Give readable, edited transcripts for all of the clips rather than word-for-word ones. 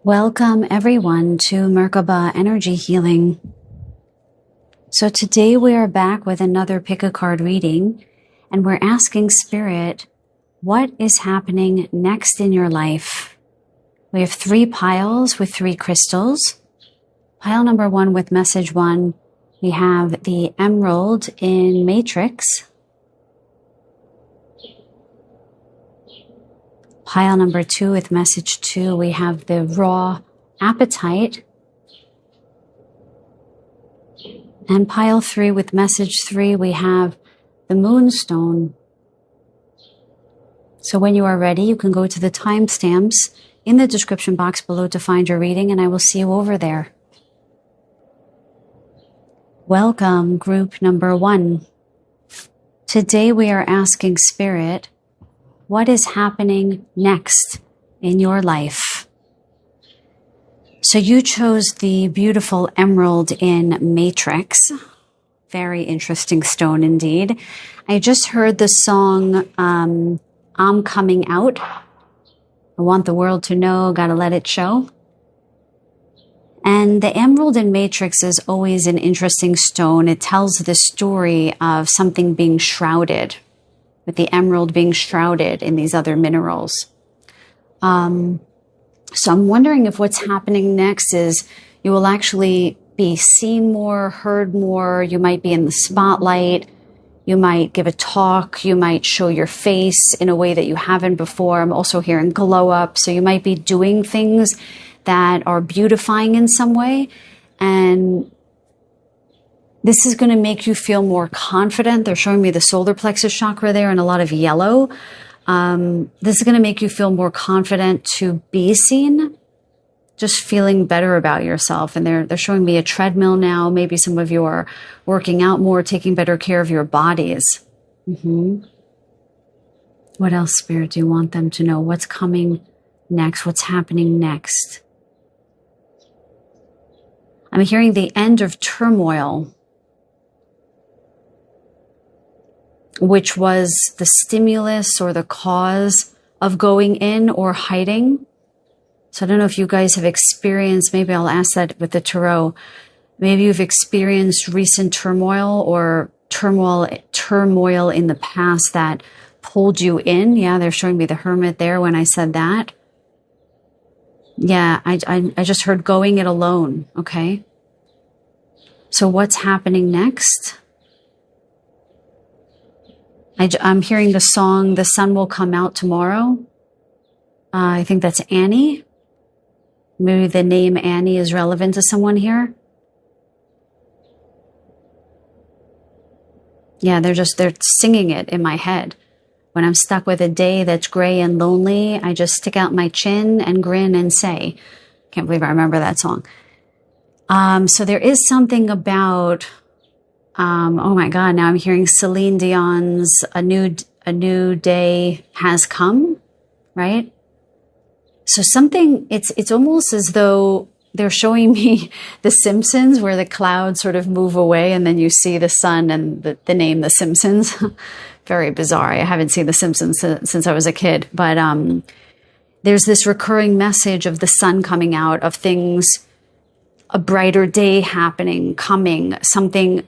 Welcome everyone to Merkaba Energy Healing. So today we are back with another pick a card reading, and we're asking Spirit, what is happening next in your life? We have 3 piles with 3 crystals. Pile number 1 with message 1, we have the emerald in matrix. Pile number 2 with message 2, we have the raw appetite. And pile 3 with message 3, we have the moonstone. So when you are ready, you can go to the timestamps in the description box below to find your reading, and I will see you over there. Welcome, group number 1. Today we are asking Spirit, what is happening next in your life? So you chose the beautiful emerald in matrix. Very interesting stone indeed. I just heard the song, I'm Coming Out. I want the world to know, gotta let it show. And the emerald in matrix is always an interesting stone. It tells the story of something being shrouded, with the emerald being shrouded in these other minerals. So I'm wondering if what's happening next is you will actually be seen more, heard more. You might be in the spotlight. You might give a talk. You might show your face in a way that you haven't before. I'm also hearing glow up. So you might be doing things that are beautifying in some way. And this is going to make you feel more confident. They're showing me the solar plexus chakra there and a lot of yellow. This is going to make you feel more confident to be seen, just feeling better about yourself. And they're showing me a treadmill now. Maybe some of you are working out more, taking better care of your bodies. What else, Spirit, do you want them to know? What's coming next? What's happening next? I'm hearing the end of turmoil, which was the stimulus or the cause of going in or hiding. So I don't know if you guys have experienced, maybe I'll ask that with the tarot. Maybe you've experienced recent turmoil or turmoil in the past that pulled you in. Yeah, they're showing me the Hermit there when I said that. Yeah, I just heard going it alone. Okay. So what's happening next? I'm hearing the song, The Sun Will Come Out Tomorrow. I think that's Annie. Maybe the name Annie is relevant to someone here. Yeah, they're singing it in my head. When I'm stuck with a day that's gray and lonely, I just stick out my chin and grin and say, can't believe I remember that song. So there is something about, oh my God, now I'm hearing Celine Dion's A New Day Has Come, right? So something, it's almost as though they're showing me The Simpsons, where the clouds sort of move away and then you see the sun and the name The Simpsons. Very bizarre. I haven't seen The Simpsons since I was a kid, but there's this recurring message of the sun coming out, of things, a brighter day happening, coming, something.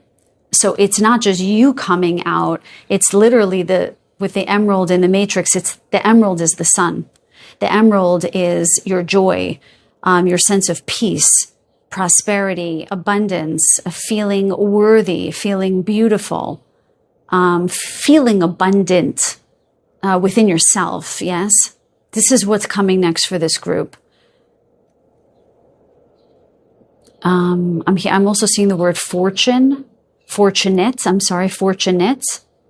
So it's not just you coming out. It's literally with the emerald in the matrix, the emerald is the sun. The emerald is your joy, your sense of peace, prosperity, abundance, feeling worthy, feeling beautiful, feeling abundant within yourself. Yes, this is what's coming next for this group. I'm also seeing the word fortune. Fortunate,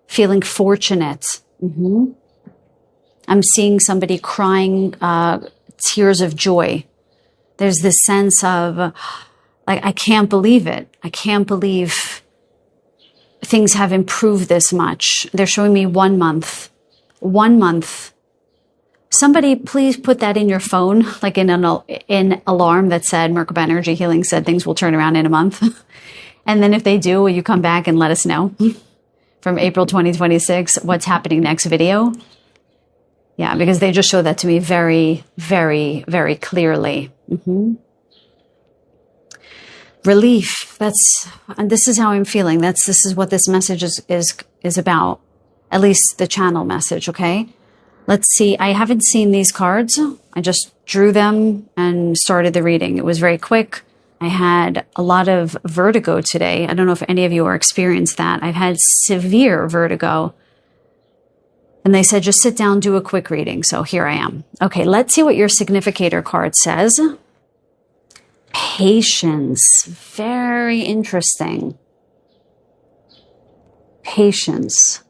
feeling fortunate. I'm seeing somebody crying tears of joy. There's this sense of, like, I can't believe it. I can't believe things have improved this much. They're showing me 1 month. 1 month. Somebody please put that in your phone, like in an alarm that said, Merkaba Energy Healing said things will turn around in a month. And then if they do, will you come back and let us know from April 2026, what's happening next video? Yeah, because they just showed that to me very, very, very clearly. Mm-hmm. Relief. And this is how I'm feeling. This is what this message is about. At least the channel message, okay? Let's see. I haven't seen these cards. I just drew them and started the reading. It was very quick. I had a lot of vertigo today. I don't know if any of you are experienced that. I've had severe vertigo. And they said, just sit down, do a quick reading. So here I am. Okay, let's see what your significator card says. Patience. Very interesting. Patience.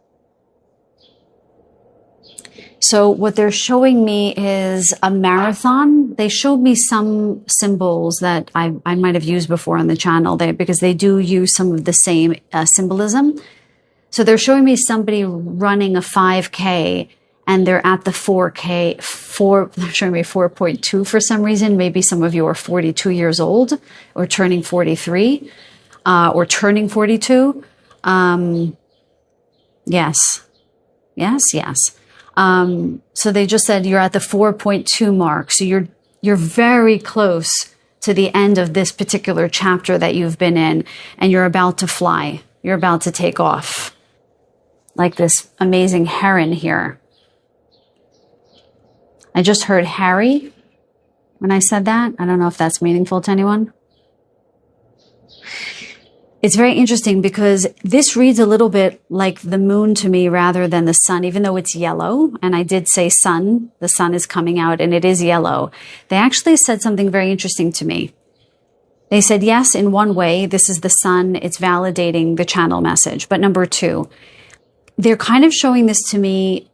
So what they're showing me is a marathon. They showed me some symbols that I might have used before on the channel because they do use some of the same symbolism. So they're showing me somebody running a 5K and they're at the 4K, they're showing me 4.2 for some reason. Maybe some of you are 42 years old or turning 43 or turning 42. Yes. So they just said you're at the 4.2 mark. So you're very close to the end of this particular chapter that you've been in, and you're about to fly. You're about to take off. Like this amazing heron here. I just heard Harry when I said that. I don't know if that's meaningful to anyone. It's very interesting because this reads a little bit like the moon to me rather than the sun, even though it's yellow. And I did say sun, the sun is coming out and it is yellow. They actually said something very interesting to me. They said, yes, in one way, this is the sun. It's validating the channel message. But number two, they're kind of showing this to me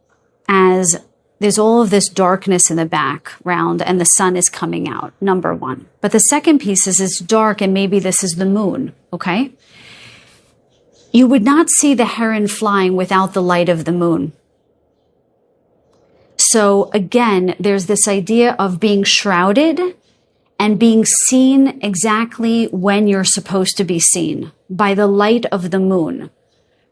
as there's all of this darkness in the background and the sun is coming out, number one. But the second piece is it's dark and maybe this is the moon, okay? You would not see the heron flying without the light of the moon. So again, there's this idea of being shrouded and being seen exactly when you're supposed to be seen by the light of the moon,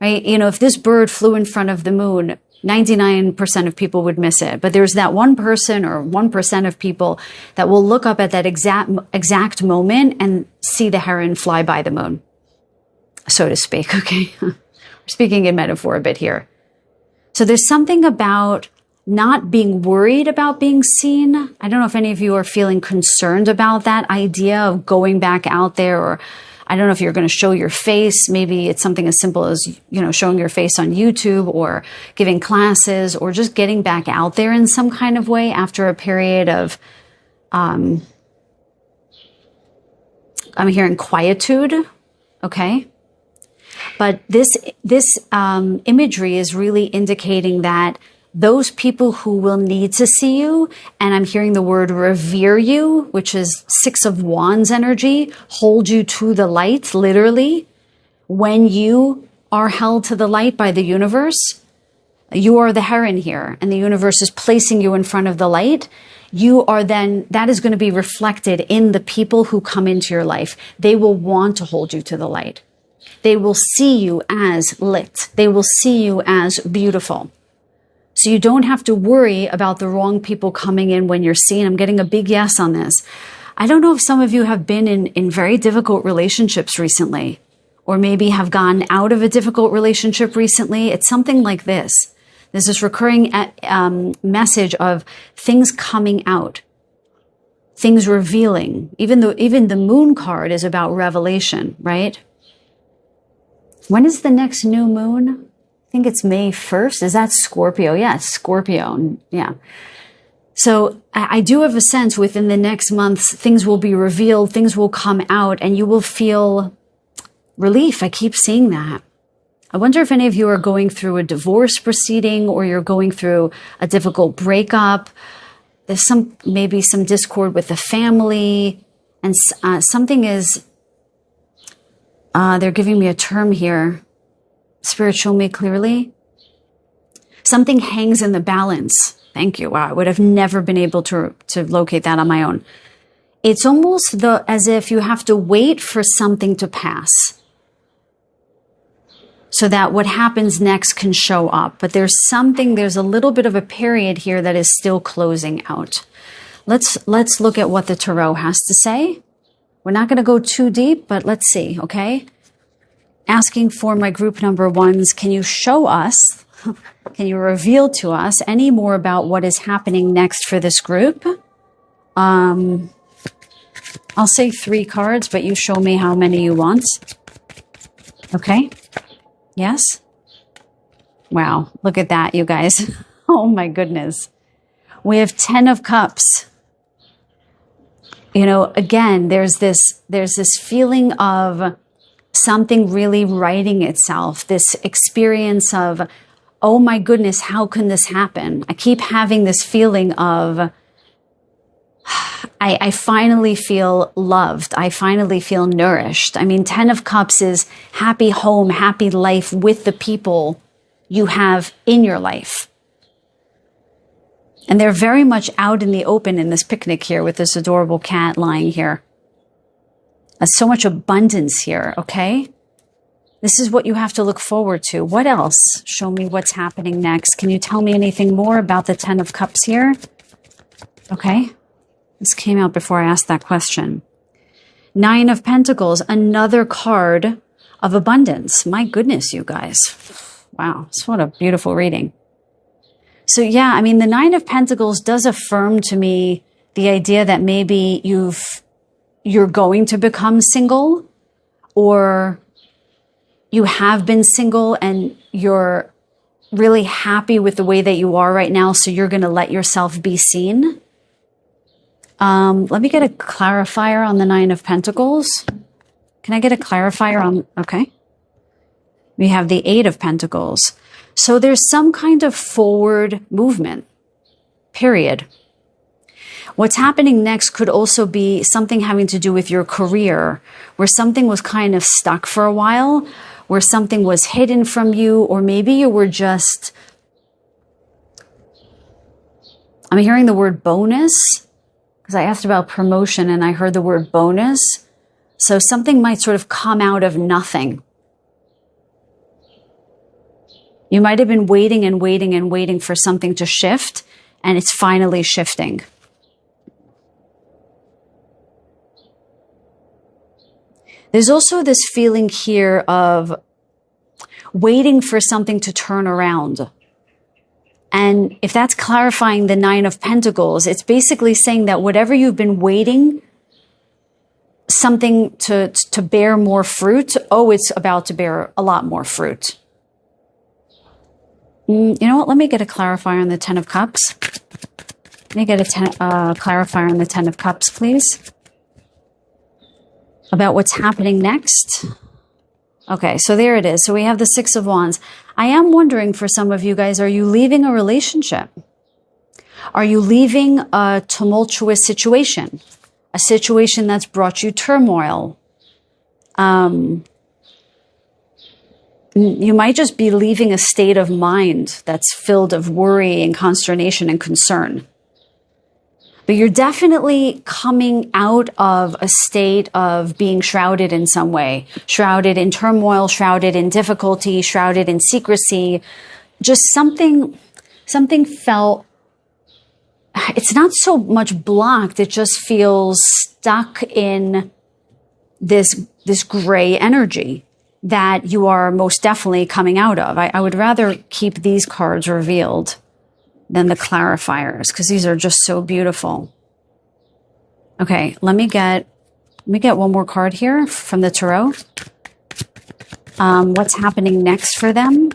right? You know, if this bird flew in front of the moon, 99% of people would miss it. But there's that 1% or 1% of people that will look up at that exact moment and see the heron fly by the moon, so to speak, okay? We're speaking in metaphor a bit here. So there's something about not being worried about being seen. I don't know if any of you are feeling concerned about that idea of going back out there, or I don't know if you're going to show your face. Maybe it's something as simple as, you know, showing your face on YouTube or giving classes or just getting back out there in some kind of way after a period of, I'm hearing quietude. Okay. But this imagery is really indicating that those people who will need to see you, and I'm hearing the word revere you, which is 6 of Wands energy, hold you to the light, literally. When you are held to the light by the universe, you are the heron here, and the universe is placing you in front of the light. You are then, that is going to be reflected in the people who come into your life. They will want to hold you to the light. They will see you as lit. They will see you as beautiful. So you don't have to worry about the wrong people coming in when you're seen. I'm getting a big yes on this. I don't know if some of you have been in very difficult relationships recently, or maybe have gone out of a difficult relationship recently. It's something like this. There's this recurring message of things coming out, things revealing. Even the moon card is about revelation, right? When is the next new moon? I think it's May 1st. Is that Scorpio? Yeah, it's Scorpio. Yeah. So I do have a sense within the next months, things will be revealed, things will come out, and you will feel relief. I keep seeing that. I wonder if any of you are going through a divorce proceeding or you're going through a difficult breakup. There's maybe some discord with the family, and something is, they're giving me a term here. Spirit, show me clearly. Something hangs in the balance. Thank you. Wow, I would have never been able to locate that on my own. It's almost as if you have to wait for something to pass so that what happens next can show up. But there's a little bit of a period here that is still closing out. let's look at what the tarot has to say. We're not going to go too deep, but let's see, okay? Asking for my group number ones, can you show us, can you reveal to us any more about what is happening next for this group? I'll say 3 cards, but you show me how many you want. Okay? Yes? Wow, look at that, you guys. Oh my goodness. We have 10 of Cups. You know, again, there's this feeling of something really righting itself, this experience of, oh my goodness, how can this happen? I keep having this feeling of, I finally feel loved. I finally feel nourished. I mean, 10 of Cups is happy home, happy life with the people you have in your life. And they're very much out in the open in this picnic here with this adorable cat lying here. There's so much abundance here, okay? This is what you have to look forward to. What else? Show me what's happening next. Can you tell me anything more about the 10 of Cups here? Okay. This came out before I asked that question. 9 of Pentacles, another card of abundance. My goodness, you guys. Wow, it's what a beautiful reading. So yeah, I mean, the 9 of Pentacles does affirm to me the idea that maybe you're going to become single, or you have been single and you're really happy with the way that you are right now, so you're going to let yourself be seen. Let me get a clarifier on the 9 of Pentacles. Can I get a clarifier on, okay. We have the 8 of Pentacles. So there's some kind of forward movement, period. What's happening next could also be something having to do with your career, where something was kind of stuck for a while, where something was hidden from you, or maybe you were just, I'm hearing the word bonus, because I asked about promotion and I heard the word bonus. So something might sort of come out of nothing. You might have been waiting and waiting and waiting for something to shift, and it's finally shifting. There's also this feeling here of waiting for something to turn around. And if that's clarifying the 9 of Pentacles, it's basically saying that whatever you've been waiting something to bear more fruit, oh, it's about to bear a lot more fruit. You know what? Let me get a clarifier on the 10 of Cups. Let me get a clarifier on the 10 of Cups, please. About what's happening next. Okay, so there it is. So we have the 6 of Wands. I am wondering for some of you guys, are you leaving a relationship? Are you leaving a tumultuous situation? A situation that's brought you turmoil? You might just be leaving a state of mind that's filled of worry and consternation and concern. But you're definitely coming out of a state of being shrouded in some way, shrouded in turmoil, shrouded in difficulty, shrouded in secrecy. Just something felt, it's not so much blocked, it just feels stuck in this gray energy that you are most definitely coming out of. I would rather keep these cards revealed than the clarifiers, because these are just so beautiful. Okay, let me get one more card here from the tarot. What's happening next for them?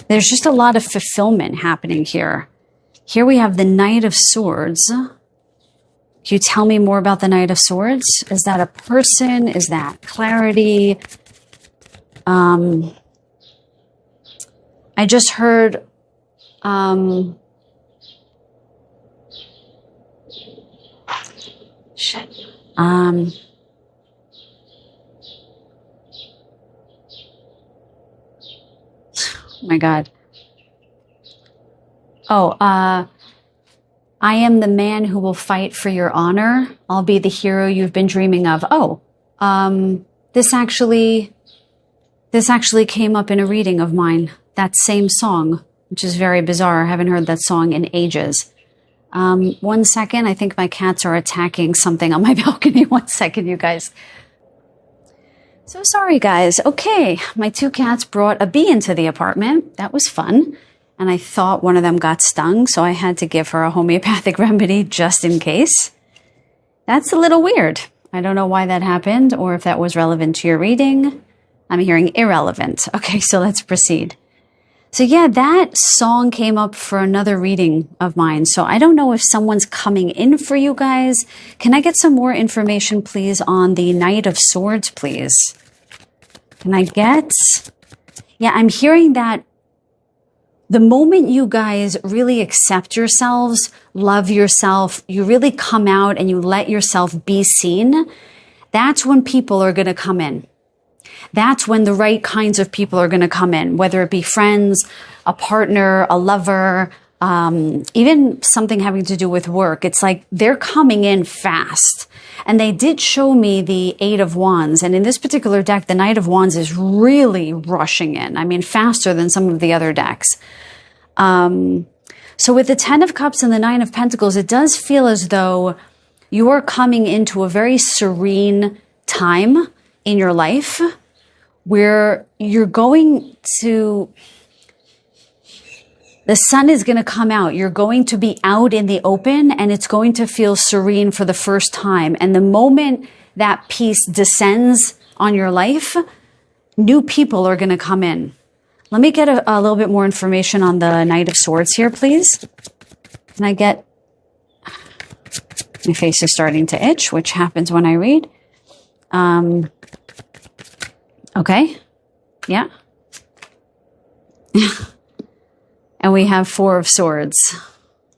There's just a lot of fulfillment happening here. Here we have the Knight of Swords. Can you tell me more about the Knight of Swords? Is that a person? Is that clarity? I just heard, oh my God. Oh, I am the man who will fight for your honor. I'll be the hero you've been dreaming of. Oh, this actually came up in a reading of mine. That same song, which is very bizarre. I haven't heard that song in ages. 1 second. I think my cats are attacking something on my balcony. 1 second, you guys. So sorry, guys. Okay, my 2 cats brought a bee into the apartment. That was fun. And I thought one of them got stung, so I had to give her a homeopathic remedy just in case. That's a little weird. I don't know why that happened or if that was relevant to your reading. I'm hearing irrelevant. Okay, so let's proceed. So yeah, that song came up for another reading of mine. So I don't know if someone's coming in for you guys. Can I get some more information, please, on the Knight of Swords, please? Can I get... Yeah, I'm hearing that the moment you guys really accept yourselves, love yourself, you really come out and you let yourself be seen, that's when people are going to come in. That's when the right kinds of people are going to come in, whether it be friends, a partner, a lover, even something having to do with work. It's like they're coming in fast. And they did show me the 8 of Wands. And in this particular deck, the Knight of Wands is really rushing in. I mean, faster than some of the other decks. So with the 10 of Cups and the 9 of Pentacles, it does feel as though you are coming into a very serene time in your life, where you're going to, the sun is going to come out. You're going to be out in the open and it's going to feel serene for the first time. And the moment that peace descends on your life, new people are going to come in. Let me get a little bit more information on the Knight of Swords here, please. Can I get, my face is starting to itch, which happens when I read. Okay. Yeah. And we have 4 of Swords.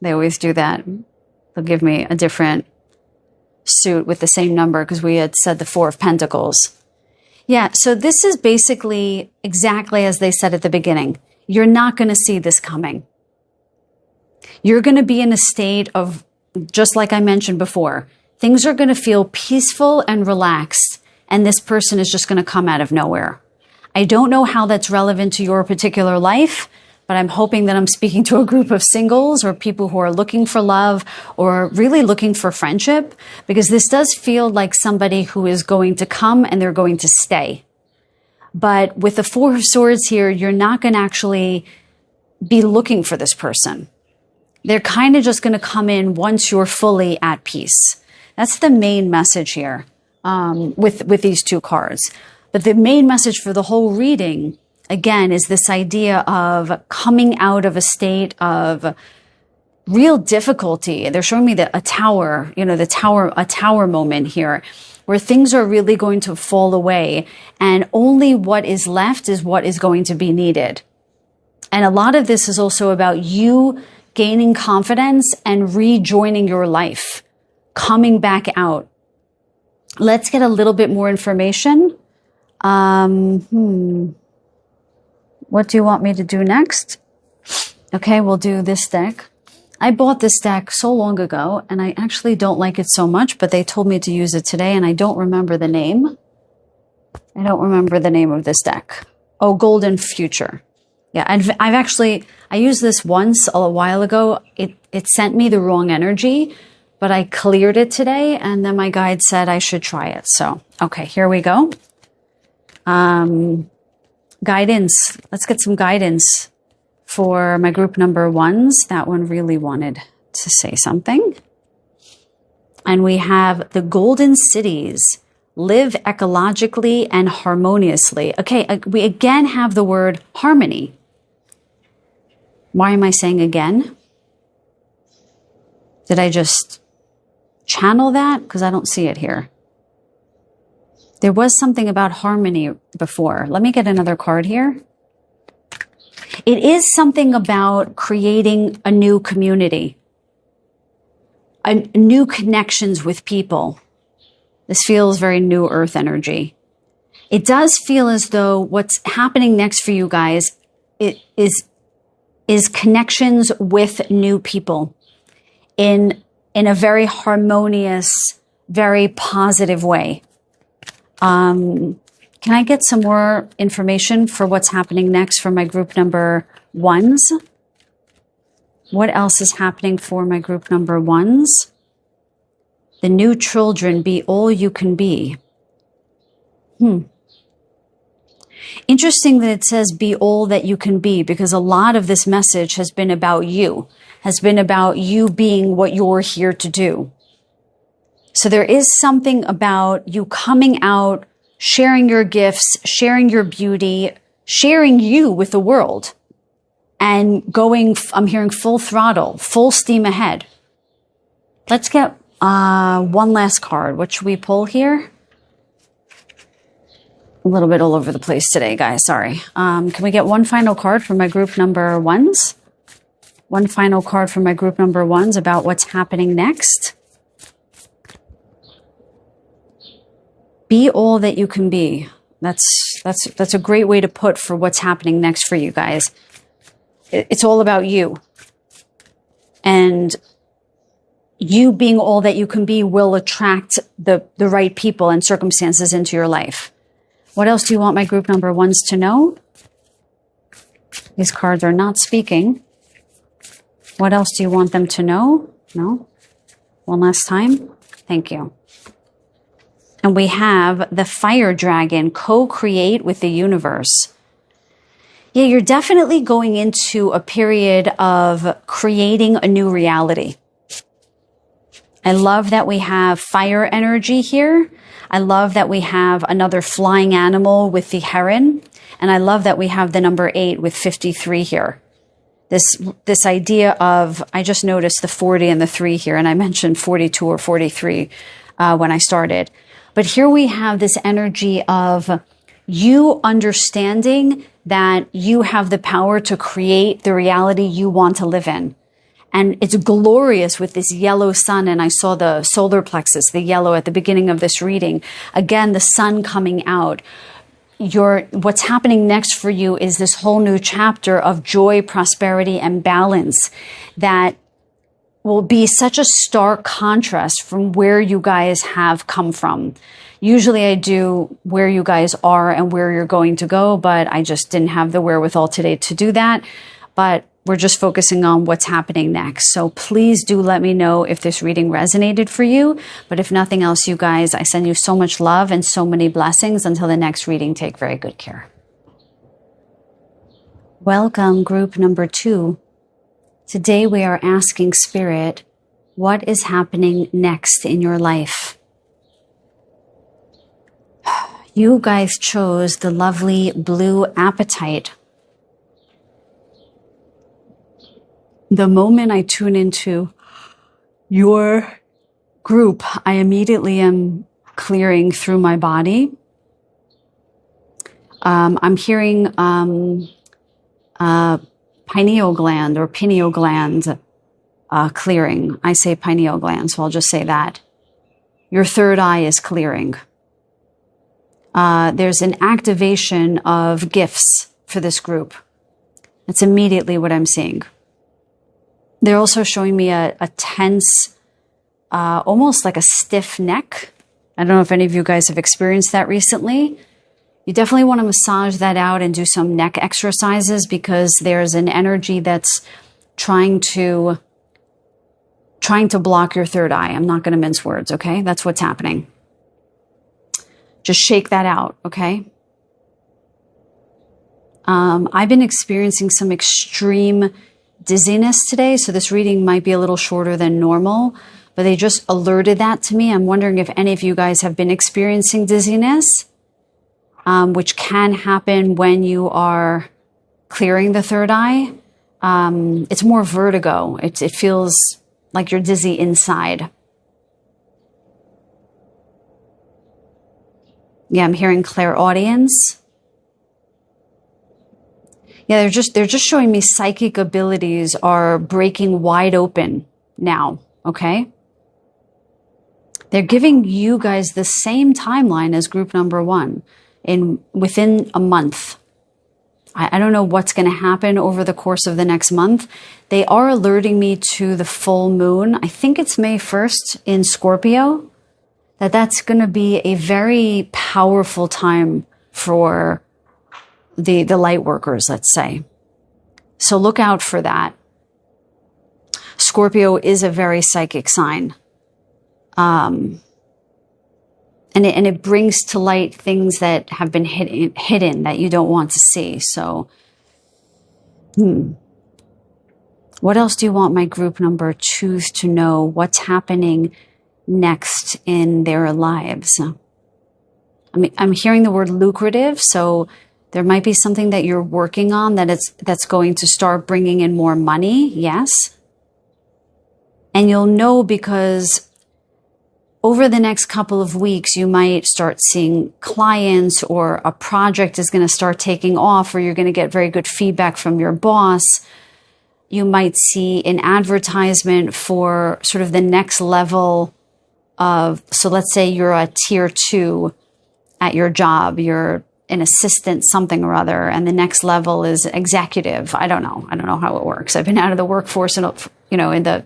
They always do that. They'll give me a different suit with the same number because we had said the 4 of Pentacles. Yeah, so this is basically exactly as they said at the beginning. You're not going to see this coming. You're going to be in a state of, just like I mentioned before, things are going to feel peaceful and relaxed. And this person is just going to come out of nowhere. I don't know how that's relevant to your particular life, but I'm hoping that I'm speaking to a group of singles or people who are looking for love or really looking for friendship, because this does feel like somebody who is going to come and they're going to stay. But with the 4 of Swords here, you're not going to actually be looking for this person. They're kind of just going to come in once you're fully at peace. That's the main message here. With these 2 cards. But the main message for the whole reading, again, is this idea of coming out of a state of real difficulty. They're showing me a tower, a tower moment here, where things are really going to fall away and only what is left is what is going to be needed. And a lot of this is also about you gaining confidence and rejoining your life, coming back out. Let's get a little bit more information. What do you want me to do next? Okay, we'll do this deck. I bought this deck so long ago, and I actually don't like it so much, but they told me to use it today, and I don't remember the name. I don't remember the name of this deck. Oh, Golden Future. Yeah, I used this once a while ago. It sent me the wrong energy, but I cleared it today, and then my guide said I should try it. So, okay, here we go. Guidance. Let's get some guidance for my group number 1s. That one really wanted to say something. And we have the Golden Cities. Live ecologically and harmoniously. Okay, we again have the word harmony. Why am I saying again? Did I just channel that? Because I don't see it here. There was something about harmony before. Let me get another card here. It is something about creating a new community, new connections with people. This feels very new earth energy. It does feel as though what's happening next for you guys is connections with new people in a very harmonious, very positive way. Can I get some more information for what's happening next for my group number 1s? What else is happening for my group number ones? The new children, be all you can be. Interesting that it says be all that you can be, because a lot of this message has been about you, has been about you being what you're here to do. So there is something about you coming out, sharing your gifts, sharing your beauty, sharing you with the world, and going, I'm hearing full throttle, full steam ahead. Let's get one last card. What should we pull here? A little bit all over the place today, guys. Sorry. Can we get one final card for my group number ones? One final card for my group number ones about what's happening next. Be all that you can be. That's a great way to put for what's happening next for you guys. It's all about you. And you being all that you can be will attract the right people and circumstances into your life. What else do you want my group number ones to know? These cards are not speaking. What else do you want them to know? No? One last time. Thank you. And we have the fire dragon, co-create with the universe. Yeah, you're definitely going into a period of creating a new reality. I love that we have fire energy here. I love that we have another flying animal with the heron. And I love that we have the number 8 with 53 here. This idea of, I just noticed the 40 and the 3 here, and I mentioned 42 or 43 when I started. But here we have this energy of you understanding that you have the power to create the reality you want to live in. And it's glorious with this yellow sun. And I saw the solar plexus, the yellow at the beginning of this reading. Again, the sun coming out. What's happening next for you is this whole new chapter of joy, prosperity, and balance that will be such a stark contrast from where you guys have come from. Usually I do where you guys are and where you're going to go, but I just didn't have the wherewithal today to do that. But we're just focusing on what's happening next. So please do let me know if this reading resonated for you. But if nothing else, you guys, I send you so much love and so many blessings. Until the next reading, take very good care. Welcome, group number 2. Today we are asking Spirit, what is happening next in your life? You guys chose the lovely blue appetite. The moment I tune into your group, I immediately am clearing through my body. I'm hearing pineal gland or pineal gland clearing. I say pineal gland, so I'll just say that. Your third eye is clearing. There's an activation of gifts for this group. That's immediately what I'm seeing. They're also showing me a tense, almost like a stiff neck. I don't know if any of you guys have experienced that recently. You definitely want to massage that out and do some neck exercises because there's an energy that's trying to block your third eye. I'm not going to mince words, okay? That's what's happening. Just shake that out, okay? I've been experiencing some extreme dizziness today, so this reading might be a little shorter than normal, but they just alerted that to me. I'm wondering if any of you guys have been experiencing dizziness, which can happen when you are clearing the third eye. It's more vertigo. It feels like you're dizzy inside. Yeah, I'm hearing clairaudience. Yeah, they're just showing me psychic abilities are breaking wide open now, okay? They're giving you guys the same timeline as group number 1 within a month. I don't know what's going to happen over the course of the next month. They are alerting me to the full moon. I think it's May 1st in Scorpio. That's going to be a very powerful time for the light workers, let's say. So look out for that. Scorpio is a very psychic sign. And it brings to light things that have been hidden that you don't want to see. So, what else do you want my group number 2s to know? What's happening next in their lives? I mean, I'm hearing the word lucrative, so there might be something that you're working on that's going to start bringing in more money. Yes. And you'll know because over the next couple of weeks, you might start seeing clients, or a project is going to start taking off, or you're going to get very good feedback from your boss. You might see an advertisement for sort of the next level of, so let's say you're a tier 2 at your job, you're an assistant something or other, and the next level is executive. I don't know how it works. I've been out of the workforce, and in the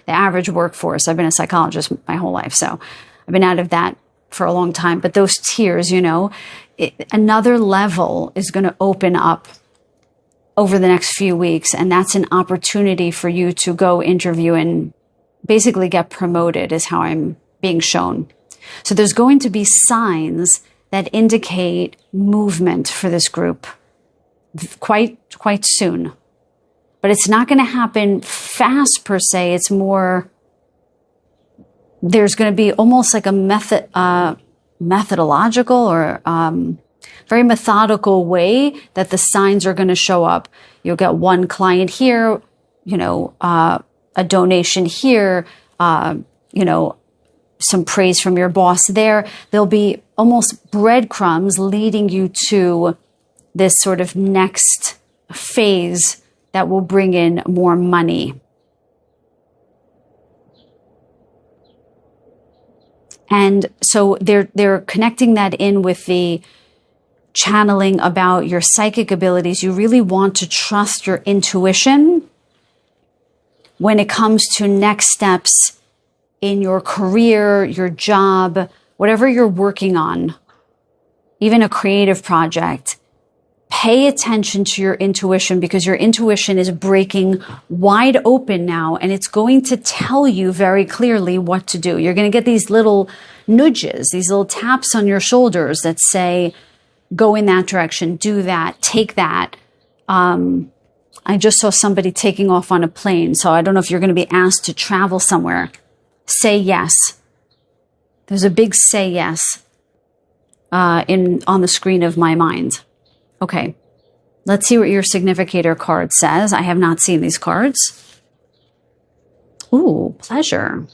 average workforce. I've been a psychologist my whole life, so I've been out of that for a long time. But those tiers, another level is going to open up over the next few weeks, and that's an opportunity for you to go interview and basically get promoted, is how I'm being shown. So there's going to be signs that indicate movement for this group quite soon. But it's not going to happen fast per se. It's more, there's going to be almost like a methodological or very methodical way that the signs are going to show up. You'll get one client here, a donation here, some praise from your boss there. There'll be almost breadcrumbs leading you to this sort of next phase that will bring in more money. And so they're connecting that in with the channeling about your psychic abilities. You really want to trust your intuition when it comes to next steps in your career, your job, whatever you're working on, even a creative project. Pay attention to your intuition, because your intuition is breaking wide open now, and it's going to tell you very clearly what to do. You're going to get these little nudges, these little taps on your shoulders that say, go in that direction, do that, take that. I just saw somebody taking off on a plane, so I don't know if you're going to be asked to travel somewhere. Say yes. There's a big say yes on the screen of my mind. Okay, let's see what your significator card says. I have not seen these cards. Ooh, pleasure.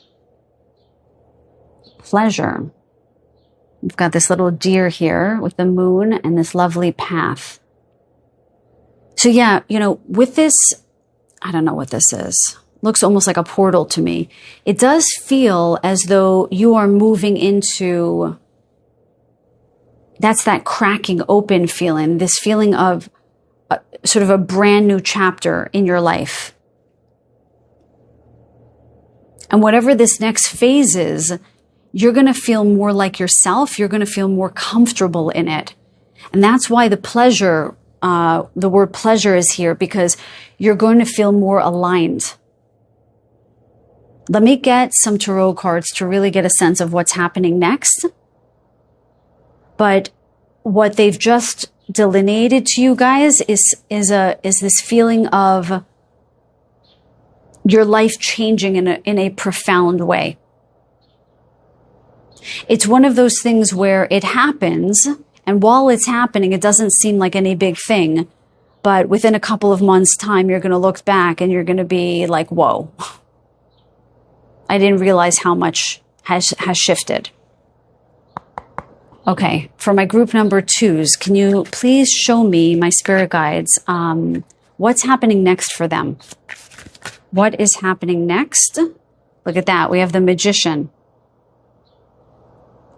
Pleasure. We've got this little deer here with the moon and this lovely path. So yeah, with this, I don't know what this is. Looks almost like a portal to me. It does feel as though you are moving into, that's that cracking open feeling, this feeling of sort of a brand new chapter in your life. And whatever this next phase is, you're going to feel more like yourself. You're going to feel more comfortable in it. And that's why the pleasure, the word pleasure is here, because you're going to feel more aligned. Let me get some tarot cards to really get a sense of what's happening next. But what they've just delineated to you guys is this feeling of your life changing in a profound way. It's one of those things where it happens, and while it's happening, it doesn't seem like any big thing. But within a couple of months' time, you're going to look back and you're going to be like, whoa, I didn't realize how much has shifted. Okay, for my group number 2s, can you please show me, my spirit guides, what's happening next for them? What is happening next? Look at that. We have the Magician.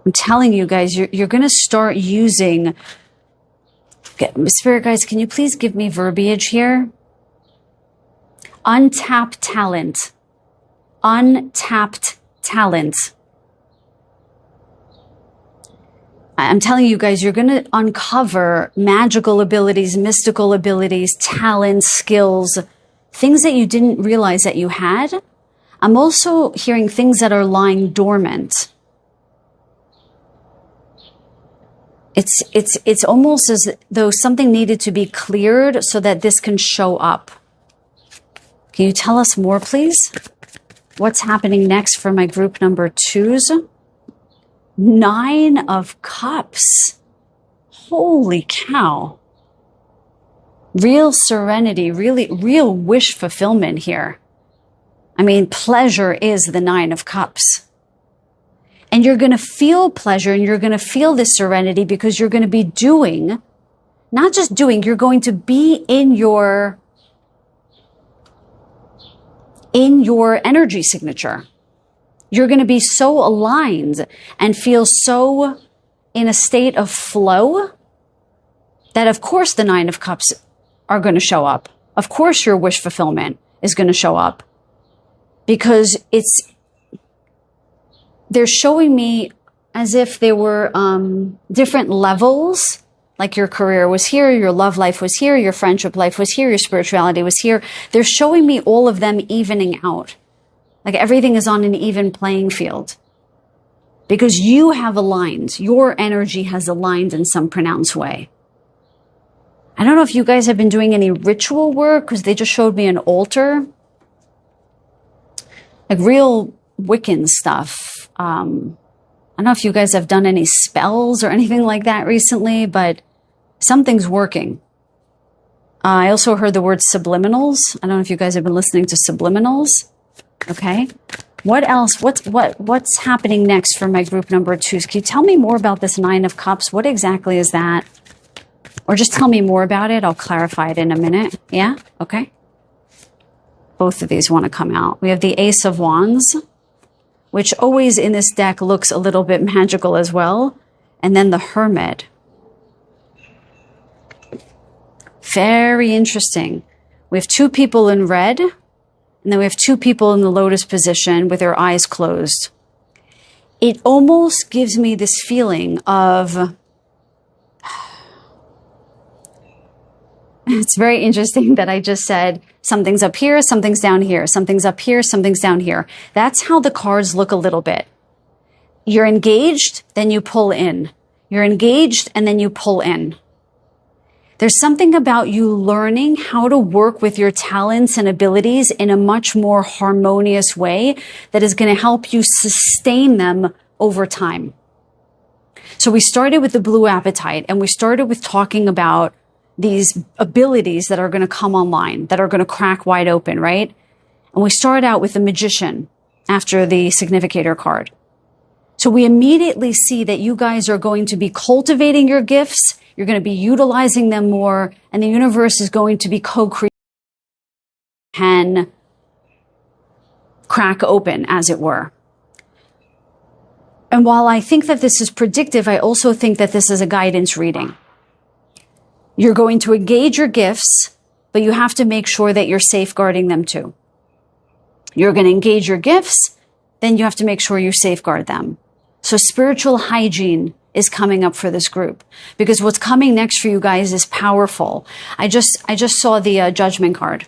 I'm telling you guys, you're going to start using... Spirit guides, can you please give me verbiage here? Untapped talent. Untapped talent. I'm telling you guys, you're going to uncover magical abilities, mystical abilities, talents, skills, things that you didn't realize that you had. I'm also hearing things that are lying dormant. It's almost as though something needed to be cleared so that this can show up. Can you tell us more, please? What's happening next for my group number 2s? 9 of Cups. Holy cow. Real serenity, really, real wish fulfillment here. I mean, pleasure is the 9 of Cups. And you're going to feel pleasure and you're going to feel this serenity because you're going to be doing, not just doing, you're going to be in your energy signature. You're going to be so aligned and feel so in a state of flow that of course the 9 of Cups are going to show up. Of course your wish fulfillment is going to show up because they're showing me as if there were different levels, like your career was here, your love life was here, your friendship life was here, your spirituality was here. They're showing me all of them evening out. Like everything is on an even playing field. Because you have aligned, your energy has aligned in some pronounced way. I don't know if you guys have been doing any ritual work, because they just showed me an altar. Like real Wiccan stuff. I don't know if you guys have done any spells or anything like that recently, but something's working. I also heard the word subliminals. I don't know if you guys have been listening to subliminals. Okay. What else? What's happening next for my group number 2s? Can you tell me more about this 9 of Cups? What exactly is that? Or just tell me more about it. I'll clarify it in a minute. Yeah? Okay. Both of these want to come out. We have the Ace of Wands, which always in this deck looks a little bit magical as well. And then the Hermit. Very interesting. We have 2 people in red, and then we have 2 people in the lotus position with their eyes closed. It almost gives me this feeling of, it's very interesting that I just said something's up here, something's down here, something's up here, something's down here. That's how the cards look a little bit. You're engaged, then you pull in. You're engaged, and then you pull in. There's something about you learning how to work with your talents and abilities in a much more harmonious way that is going to help you sustain them over time. So we started with the blue appetite, and we started with talking about these abilities that are going to come online, that are going to crack wide open, right? And we start out with the Magician after the significator card. So we immediately see that you guys are going to be cultivating your gifts. You're going to be utilizing them more, and the universe is going to be co-creating and crack open, as it were. And while I think that this is predictive, I also think that this is a guidance reading. You're going to engage your gifts, but you have to make sure that you're safeguarding them too. You're going to engage your gifts, then you have to make sure you safeguard them. So spiritual hygiene is coming up for this group, because what's coming next for you guys is powerful. I just saw the judgment card,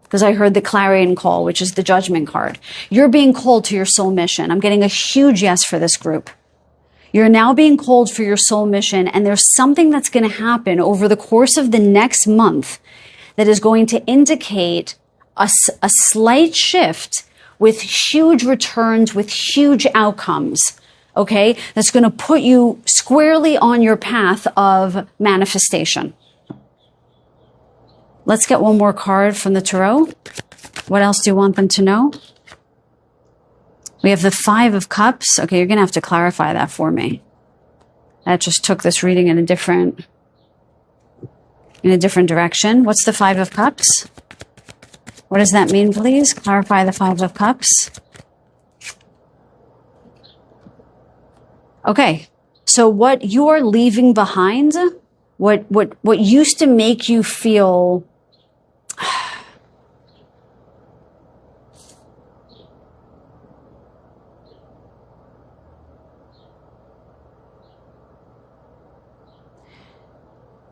because I heard the clarion call, which is the judgment card. You're being called to your soul mission. I'm getting a huge yes for this group. You're now being called for your soul mission, and there's something that's going to happen over the course of the next month that is going to indicate a slight shift with huge returns, with huge outcomes. Okay, that's going to put you squarely on your path of manifestation. Let's get one more card from the tarot. What else do you want them to know? We have the 5 of Cups. Okay, you're going to have to clarify that for me. That just took this reading in a different direction. What's the 5 of Cups? What does that mean, please? Clarify the 5 of Cups. Okay, so what you are leaving behind, what used to make you feel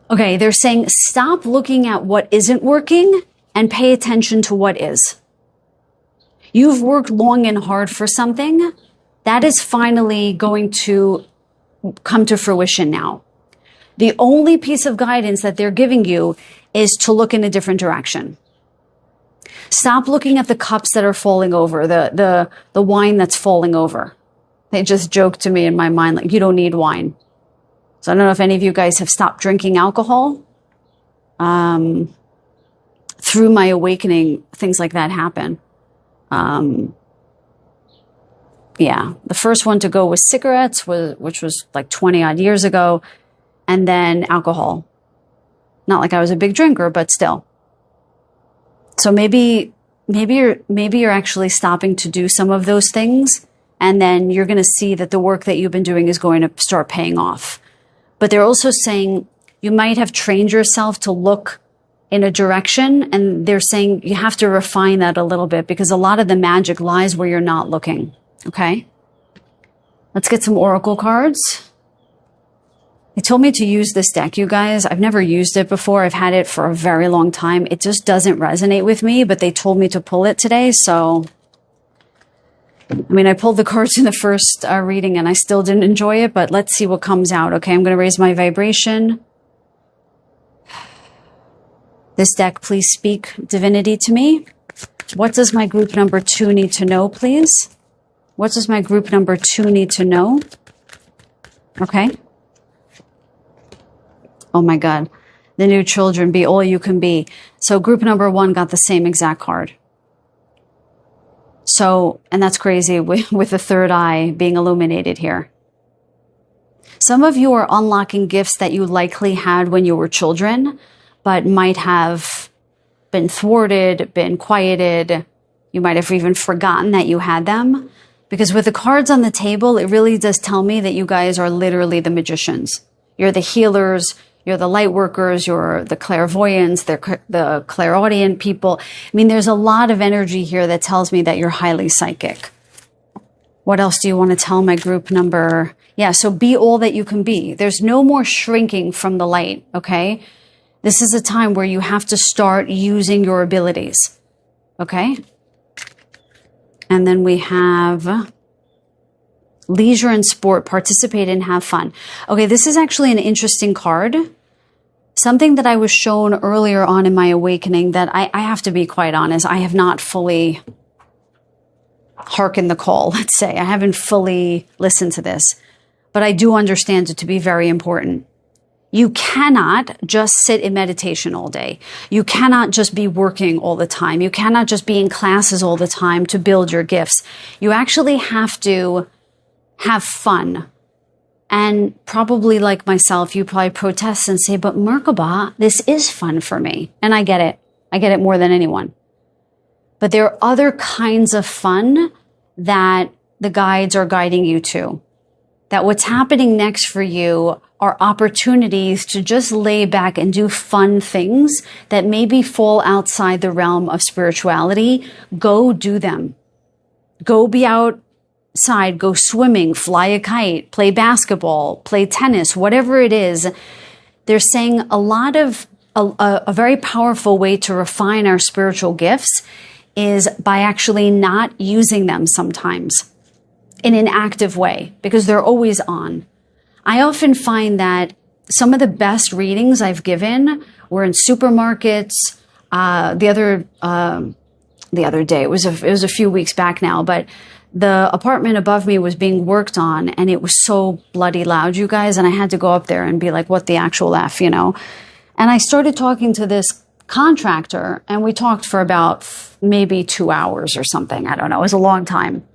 okay, they're saying stop looking at what isn't working and pay attention to what is. You've worked long and hard for something that is finally going to come to fruition now. The only piece of guidance that they're giving you is to look in a different direction. Stop looking at the cups that are falling over, the wine that's falling over. They just joked to me in my mind, like, you don't need wine. So I don't know if any of you guys have stopped drinking alcohol. Through my awakening, things like that happen. Yeah, the first one to go was cigarettes, which was like 20 odd years ago, and then alcohol. Not like I was a big drinker, but still. So maybe you're actually stopping to do some of those things, and then you're going to see that the work that you've been doing is going to start paying off. But they're also saying you might have trained yourself to look in a direction, and they're saying you have to refine that a little bit because a lot of the magic lies where you're not looking. Okay? Let's get some oracle cards. They told me to use this deck, you guys. I've never used it before. I've had it for a very long time. It just doesn't resonate with me, but they told me to pull it today, so... I mean, I pulled the cards in the first reading and I still didn't enjoy it, but let's see what comes out. Okay, I'm going to raise my vibration. This deck, please speak divinity to me. What does my group number 2 need to know, please? What does my group number 2 need to know? Okay. Oh my God. The new children, be all you can be. So group number 1 got the same exact card. So, and that's crazy with the third eye being illuminated here. Some of you are unlocking gifts that you likely had when you were children, but might have been thwarted, been quieted. You might have even forgotten that you had them. Because with the cards on the table, it really does tell me that you guys are literally the magicians. You're the healers, you're the light workers, you're the clairvoyants, the clairaudient people. I mean, there's a lot of energy here that tells me that you're highly psychic. What else do you want to tell my group number? Yeah, so be all that you can be. There's no more shrinking from the light, okay? This is a time where you have to start using your abilities, okay? And then we have leisure and sport, participate and have fun. Okay, this is actually an interesting card. Something that I was shown earlier on in my awakening that I have to be quite honest, I have not fully hearkened the call, let's say. I haven't fully listened to this, but I do understand it to be very important. You cannot just sit in meditation all day. You cannot just be working all the time. You cannot just be in classes all the time to build your gifts. You actually have to have fun. And probably like myself, you probably protest and say, but Merkaba, this is fun for me. And I get it. I get it more than anyone. But there are other kinds of fun that the guides are guiding you to. That what's happening next for you are opportunities to just lay back and do fun things that maybe fall outside the realm of spirituality. Go do them. Go be outside, go swimming, fly a kite, play basketball, play tennis, whatever it is. They're saying a very powerful way to refine our spiritual gifts is by actually not using them sometimes in an active way, because they're always on. I often find that some of the best readings I've given were in supermarkets. The other day, it was a few weeks back now, but the apartment above me was being worked on, and it was so bloody loud, you guys, and I had to go up there and be like, what the actual F, you know? And I started talking to this contractor, and we talked for about maybe 2 hours or something. I don't know. It was a long time.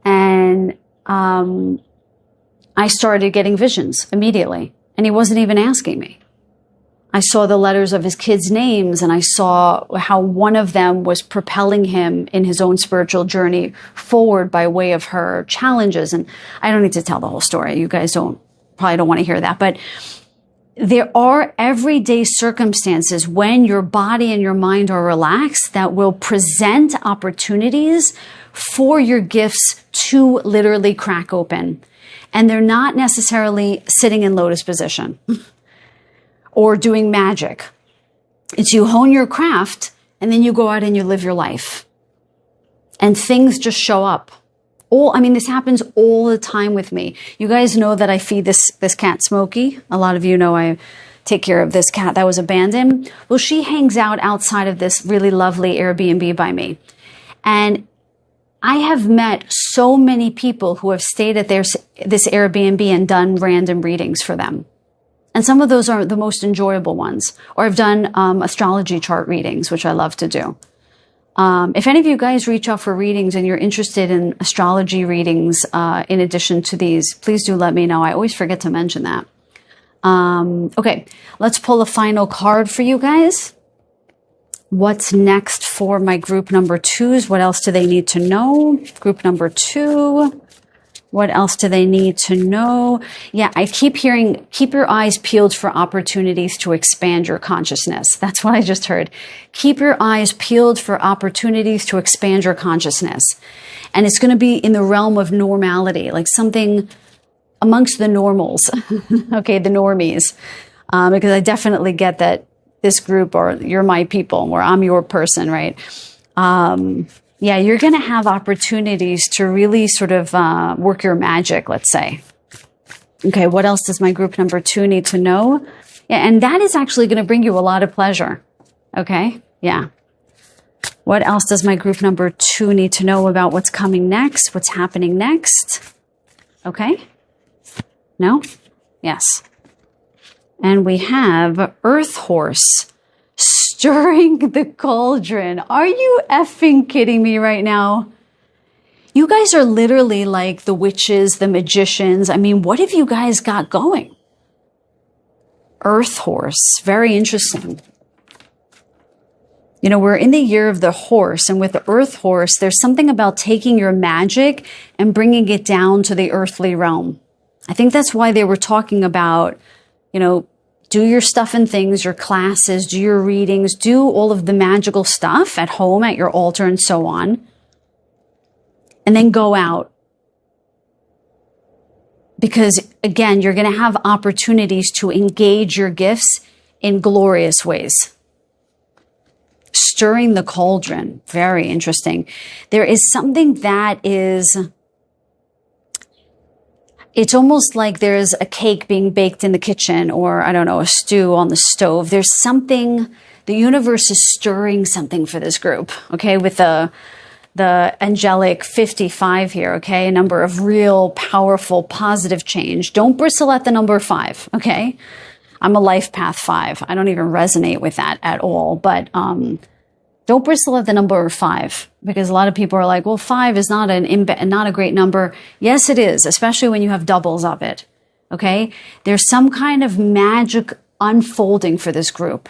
And I started getting visions immediately, and he wasn't even asking me. I saw the letters of his kids' names, and I saw how one of them was propelling him in his own spiritual journey forward by way of her challenges. And I don't need to tell the whole story. You guys probably don't want to hear that. But there are everyday circumstances when your body and your mind are relaxed that will present opportunities for your gifts to literally crack open. And they're not necessarily sitting in lotus position or doing magic. It's you hone your craft and then you go out and you live your life. And things just show up. This happens all the time with me. You guys know that I feed this cat Smokey. A lot of you know I take care of this cat that was abandoned. Well, she hangs out outside of this really lovely Airbnb by me. And I have met so many people who have stayed at this Airbnb and done random readings for them. And some of those are the most enjoyable ones. Or I've done astrology chart readings, which I love to do. If any of you guys reach out for readings and you're interested in astrology readings in addition to these, please do let me know. I always forget to mention that. Okay, let's pull a final card for you guys. What's next for my group number 2s? What else do they need to know? Group number 2. What else do they need to know? Yeah, I keep hearing, keep your eyes peeled for opportunities to expand your consciousness. That's what I just heard. Keep your eyes peeled for opportunities to expand your consciousness. And it's going to be in the realm of normality, like something amongst the normals. Okay, the normies. Because I definitely get that this group, or you're my people, or I'm your person, right? Yeah, you're going to have opportunities to really sort of work your magic, let's say. Okay, what else does my group number 2 need to know? Yeah, and that is actually going to bring you a lot of pleasure. Okay, yeah. What else does my group number 2 need to know about what's coming next? What's happening next? Okay. No? Yes. And we have Earth Horse. Stirring the cauldron. Are you effing kidding me right now? You guys are literally like the witches, the magicians. I mean, what have you guys got going? Earth Horse. Very interesting. You know, we're in the year of the horse, and with the Earth Horse, there's something about taking your magic and bringing it down to the earthly realm. I think that's why they were talking about, you know, do your stuff and things, your classes, do your readings, do all of the magical stuff at home, at your altar, and so on. And then go out. Because, again, you're going to have opportunities to engage your gifts in glorious ways. Stirring the cauldron. Very interesting. There is something that is... It's almost like there's a cake being baked in the kitchen, or, I don't know, a stew on the stove. There's something, the universe is stirring something for this group, okay, with the angelic 55 here, okay, a number of real, powerful, positive change. Don't bristle at the number 5, okay? I'm a life path 5. I don't even resonate with that at all, but don't bristle at the number 5, because a lot of people are like, well, 5 is not a great number. Yes, it is, especially when you have doubles of it. Okay? There's some kind of magic unfolding for this group.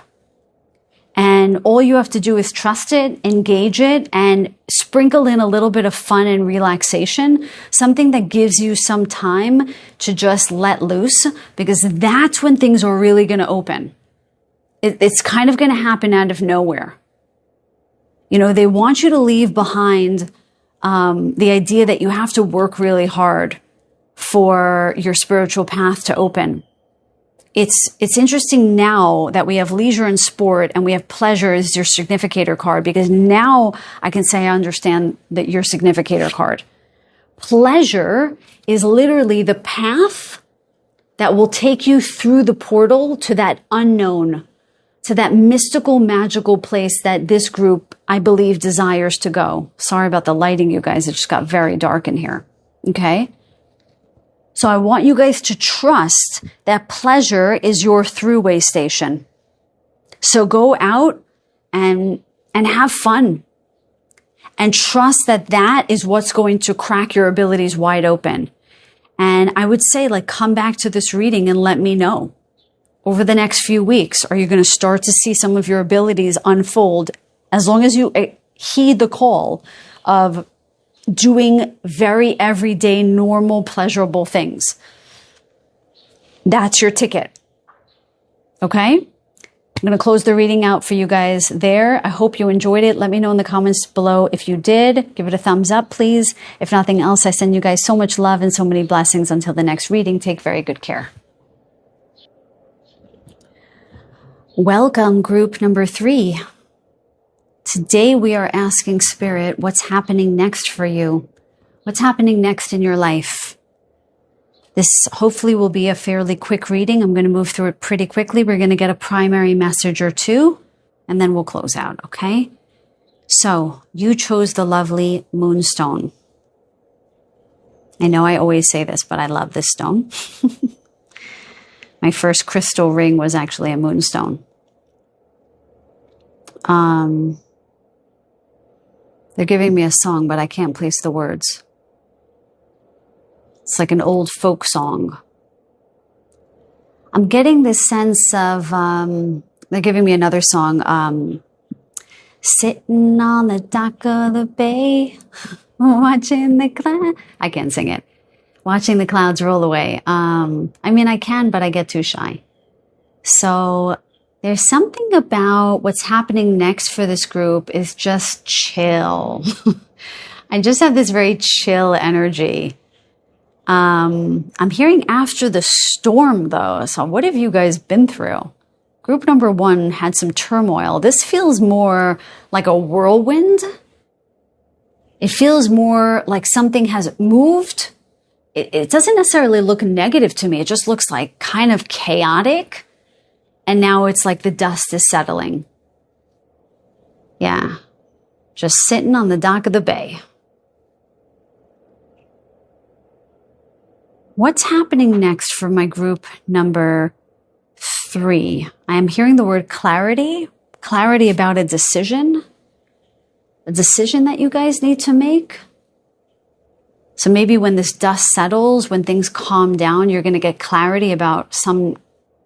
And all you have to do is trust it, engage it, and sprinkle in a little bit of fun and relaxation, something that gives you some time to just let loose, because that's when things are really going to open. It's kind of going to happen out of nowhere. You know, they want you to leave behind the idea that you have to work really hard for your spiritual path to open. It's interesting now that we have leisure and sport, and we have pleasure as your significator card, because now I can say I understand that your significator card. Pleasure is literally the path that will take you through the portal to that unknown, to that mystical, magical place that this group, I believe, desires to go. Sorry about the lighting, you guys. It just got very dark in here. Okay? So I want you guys to trust that pleasure is your throughway station. So go out and have fun. And trust that that is what's going to crack your abilities wide open. And I would say, like, come back to this reading and let me know. Over the next few weeks, are you going to start to see some of your abilities unfold, as long as you heed the call of doing very everyday, normal, pleasurable things? That's your ticket. Okay? I'm going to close the reading out for you guys there. I hope you enjoyed it. Let me know in the comments below if you did. Give it a thumbs up, please. If nothing else, I send you guys so much love and so many blessings. Until the next reading, take very good care. Welcome, group number 3. Today we are asking Spirit, what's happening next for you? What's happening next in your life? This hopefully will be a fairly quick reading. I'm going to move through it pretty quickly. We're going to get a primary message or two, and then we'll close out, okay? So, you chose the lovely moonstone. I know I always say this, but I love this stone. My first crystal ring was actually a moonstone. They're giving me a song, but I can't place the words. It's like an old folk song. I'm getting this sense of, they're giving me another song, sitting on the dock of the bay, watching the clouds. I can't sing it. Watching the clouds roll away. I mean, I can, but I get too shy. So there's something about what's happening next for this group is just chill. I just have this very chill energy. I'm hearing after the storm though. So what have you guys been through? Group number 1 had some turmoil. This feels more like a whirlwind. It feels more like something has moved. It doesn't necessarily look negative to me. It just looks like kind of chaotic. And now it's like the dust is settling. Yeah. Just sitting on the dock of the bay. What's happening next for my group number 3? I am hearing the word clarity. Clarity about a decision. A decision that you guys need to make. So maybe when this dust settles, when things calm down, you're going to get clarity about some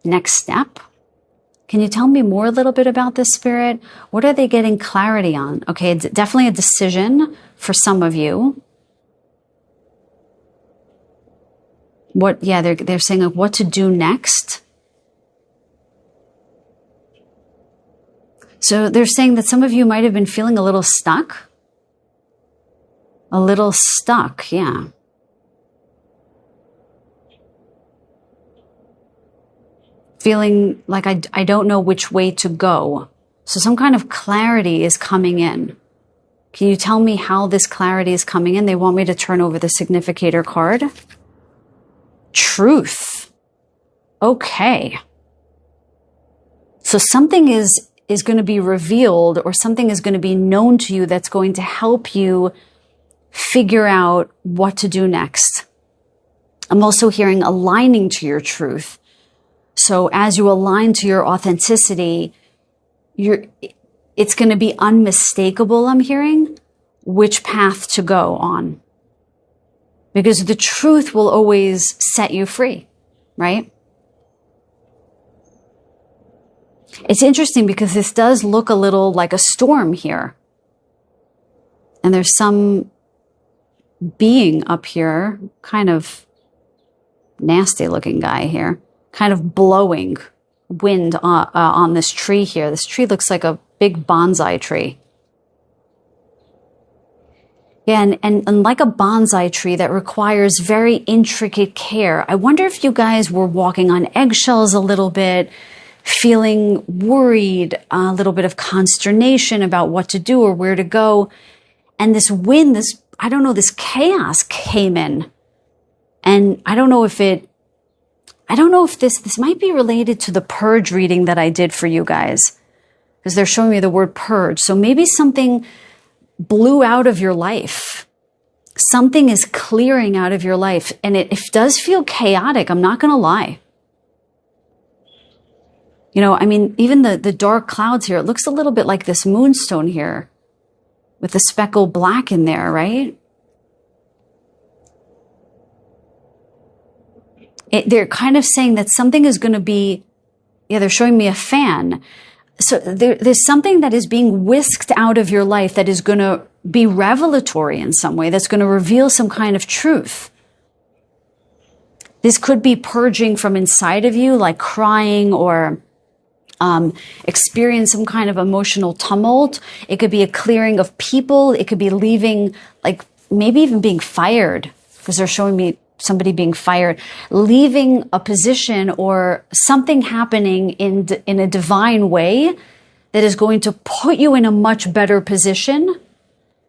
next step. Can you tell me more a little bit about this, Spirit? What are they getting clarity on? Okay, it's definitely a decision for some of you. They're saying like what to do next. So they're saying that some of you might have been feeling a little stuck. A little stuck, yeah. Feeling like I don't know which way to go. So some kind of clarity is coming in. Can you tell me how this clarity is coming in? They want me to turn over the significator card. Truth. Okay. So something is going to be revealed or something is going to be known to you that's going to help you figure out what to do next. I'm also hearing aligning to your truth. So as you align to your authenticity, it's going to be unmistakable, I'm hearing, which path to go on. Because the truth will always set you free, right? It's interesting because this does look a little like a storm here. And there's some being up here, kind of nasty looking guy here, kind of blowing wind on this tree here. This tree looks like a big bonsai tree. Yeah, and like a bonsai tree that requires very intricate care. I wonder if you guys were walking on eggshells a little bit, feeling worried, a little bit of consternation about what to do or where to go. And this wind, this chaos came in. And I don't know if this might be related to the purge reading that I did for you guys. Because they're showing me the word purge. So maybe something blew out of your life. Something is clearing out of your life. And it does feel chaotic. I'm not going to lie. You know, I mean, even the dark clouds here, it looks a little bit like this moonstone here with the speckled black in there, right? They're kind of saying that something is going to be, they're showing me a fan. So there's something that is being whisked out of your life that is going to be revelatory in some way, that's going to reveal some kind of truth. This could be purging from inside of you, like crying or experience some kind of emotional tumult. It could be a clearing of people. It could be leaving, like maybe even being fired, because they're showing me somebody being fired, leaving a position or something happening in a divine way that is going to put you in a much better position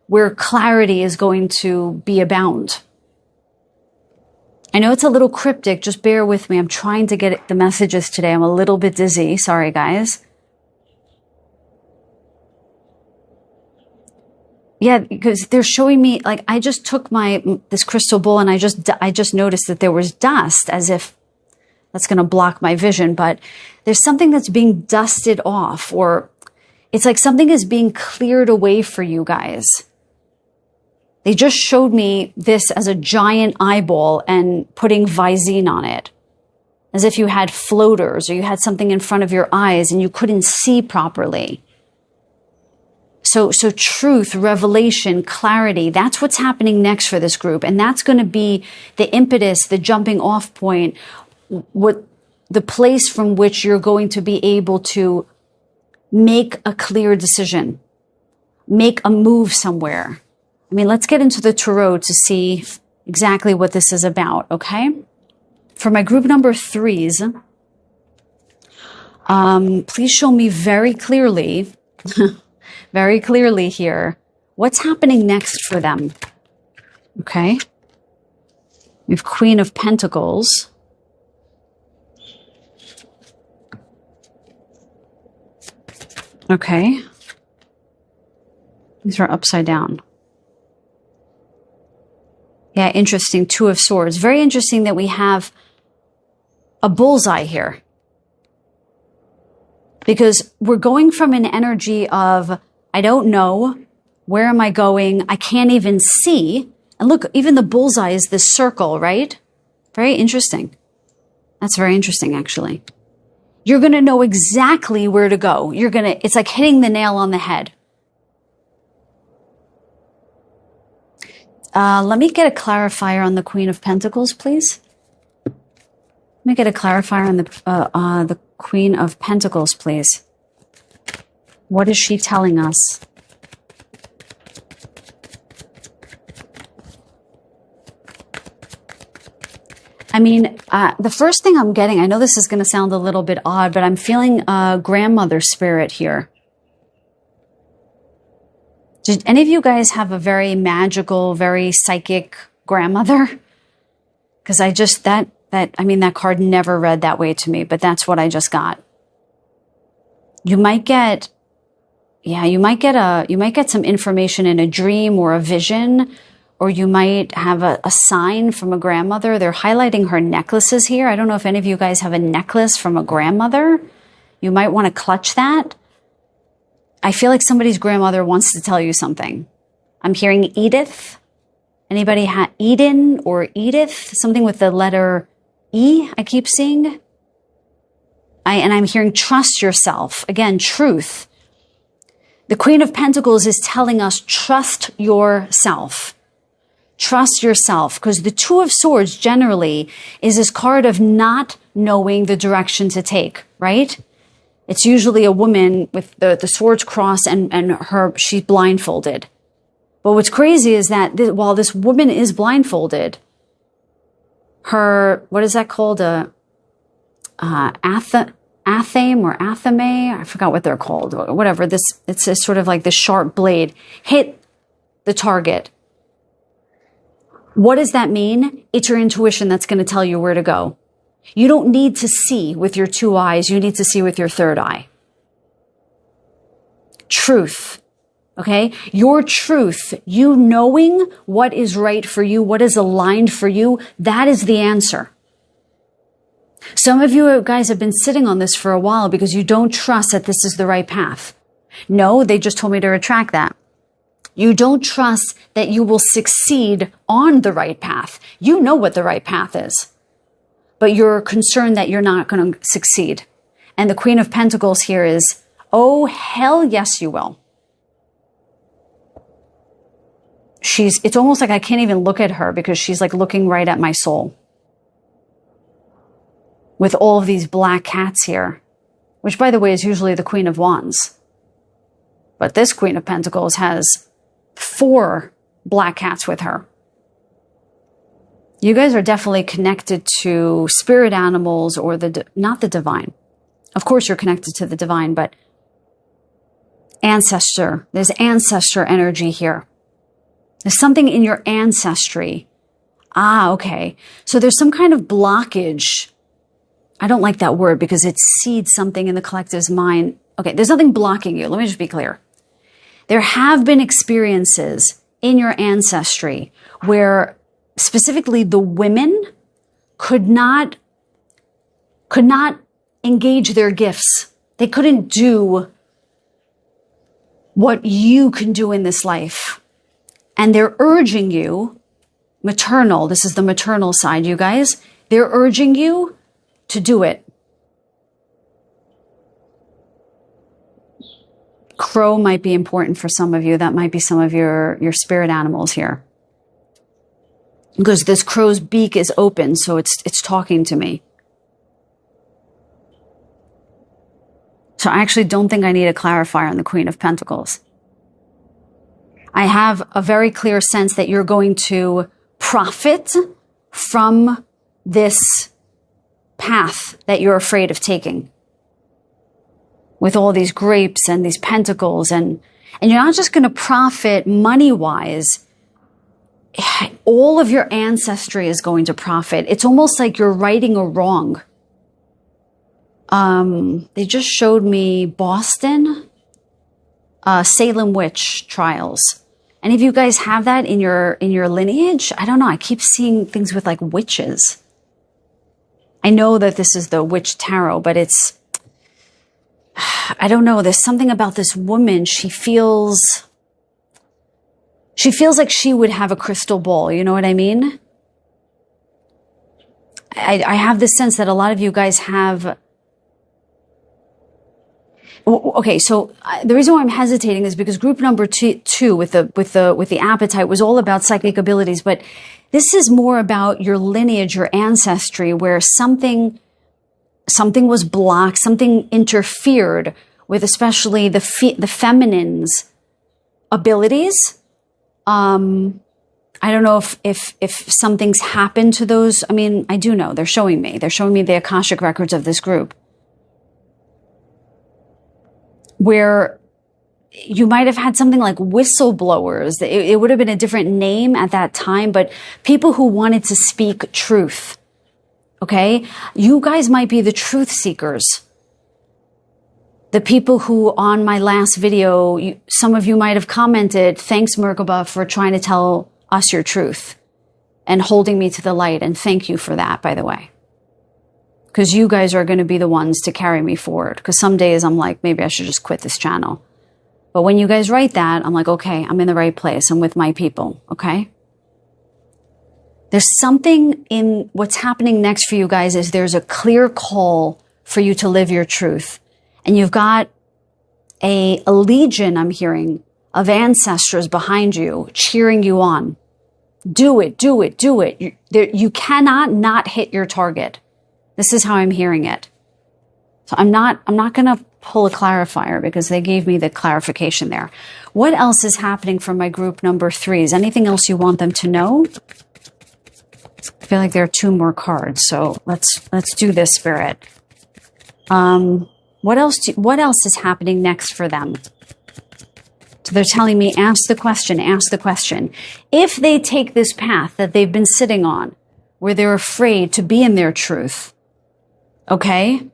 where clarity is going to be abound. I know it's a little cryptic. Just bear with me. I'm trying to get the messages today. I'm a little bit dizzy. Sorry, guys. Yeah, because they're showing me, like, I just took this crystal bowl and I just noticed that there was dust, as if that's going to block my vision. But there's something that's being dusted off, or it's like something is being cleared away for you guys. They just showed me this as a giant eyeball and putting Visine on it, as if you had floaters or you had something in front of your eyes and you couldn't see properly. So truth, revelation, clarity, that's what's happening next for this group. And that's going to be the impetus, the jumping off point, the place from which you're going to be able to make a clear decision, make a move somewhere. I mean, let's get into the tarot to see exactly what this is about, okay? For my group number 3s, please show me very clearly, very clearly here, what's happening next for them, okay? We have Queen of Pentacles. Okay. These are upside down. Yeah, interesting. Two of Swords. Very interesting that we have a bullseye here. Because we're going from an energy of, I don't know, where am I going? I can't even see. And look, even the bullseye is this circle, right? Very interesting. That's very interesting, actually. You're going to know exactly where to go. It's like hitting the nail on the head. Let me get a clarifier on the Queen of Pentacles, please. Let me get a clarifier on the Queen of Pentacles, please. What is she telling us? I mean, the first thing I'm getting, I know this is going to sound a little bit odd, but I'm feeling a grandmother spirit here. Did any of you guys have a very magical, very psychic grandmother? Because that card never read that way to me, but that's what I just got. You might get some information in a dream or a vision, or you might have a sign from a grandmother. They're highlighting her necklaces here. I don't know if any of you guys have a necklace from a grandmother. You might want to clutch that. I feel like somebody's grandmother wants to tell you something. I'm hearing Edith. Anybody Eden or Edith? Something with the letter E, I keep seeing. And I'm hearing trust yourself. Again, truth. The Queen of Pentacles is telling us trust yourself. Trust yourself. Because the Two of Swords generally is this card of not knowing the direction to take, right? It's usually a woman with the swords crossed and she's blindfolded. But what's crazy is that while this woman is blindfolded, what is that called? Athame or athame? I forgot what they're called. Whatever. It's a sort of like this sharp blade hit the target. What does that mean? It's your intuition that's going to tell you where to go. You don't need to see with your two eyes. You need to see with your third eye. Truth. Okay? Your truth, you knowing what is right for you, what is aligned for you, that is the answer. Some of you guys have been sitting on this for a while because you don't trust that this is the right path. No, they just told me to retract that. You don't trust that you will succeed on the right path. You know what the right path is. But you're concerned that you're not going to succeed. And the Queen of Pentacles here is, oh, hell yes, you will. It's almost like I can't even look at her because she's like looking right at my soul. With all of these black cats here, which by the way is usually the Queen of Wands. But this Queen of Pentacles has 4 black cats with her. You guys are definitely connected to spirit animals or not the divine. Of course you're connected to the divine, but ancestor. There's ancestor energy here. There's something in your ancestry. Ah, okay. So there's some kind of blockage. I don't like that word because it seeds something in the collective's mind. Okay, there's nothing blocking you. Let me just be clear. There have been experiences in your ancestry where specifically the women could not engage their gifts. They couldn't do what you can do in this life. And they're urging you, maternal, this is the maternal side, you guys, they're urging you to do it. Crow might be important for some of you. That might be some of your spirit animals here. Because this crow's beak is open, so it's talking to me. So I actually don't think I need a clarifier on the Queen of Pentacles. I have a very clear sense that you're going to profit from this path that you're afraid of taking. With all these grapes and these pentacles, and you're not just going to profit money-wise. All of your ancestry is going to profit. It's almost like you're righting a wrong. They just showed me Boston, Salem witch trials. Any of you guys have that in your lineage? I don't know. I keep seeing things with like witches. I know that this is the witch tarot, but it's, I don't know. There's something about this woman. She feels like she would have a crystal ball. You know what I mean? I have this sense that a lot of you guys have. Okay, so the reason why I'm hesitating is because group number two with the appetite was all about psychic abilities, but this is more about your lineage, your ancestry, where something was blocked, something interfered with, especially the feminine's abilities. I don't know if something's happened to those. I mean, I do know they're showing me the Akashic records of this group, where you might have had something like whistleblowers. It would have been a different name at that time, but people who wanted to speak truth. Okay? You guys might be the truth seekers. The people who on my last video, some of you might have commented, thanks Merkaba for trying to tell us your truth and holding me to the light. And thank you for that, by the way. Because you guys are going to be the ones to carry me forward. Because some days I'm like, maybe I should just quit this channel. But when you guys write that, I'm like, okay, I'm in the right place. I'm with my people, okay? There's something in what's happening next for you guys is there's a clear call for you to live your truth. And you've got a legion, I'm hearing, of ancestors behind you, cheering you on. Do it, do it, do it. You cannot not hit your target. This is how I'm hearing it. So I'm not going to pull a clarifier because they gave me the clarification there. What else is happening for my group number 3? Is anything else you want them to know? I feel like there are 2 more cards, so let's do this, Spirit. What else is happening next for them? So they're telling me, ask the question, ask the question. If they take this path that they've been sitting on, where they're afraid to be in their truth, okay?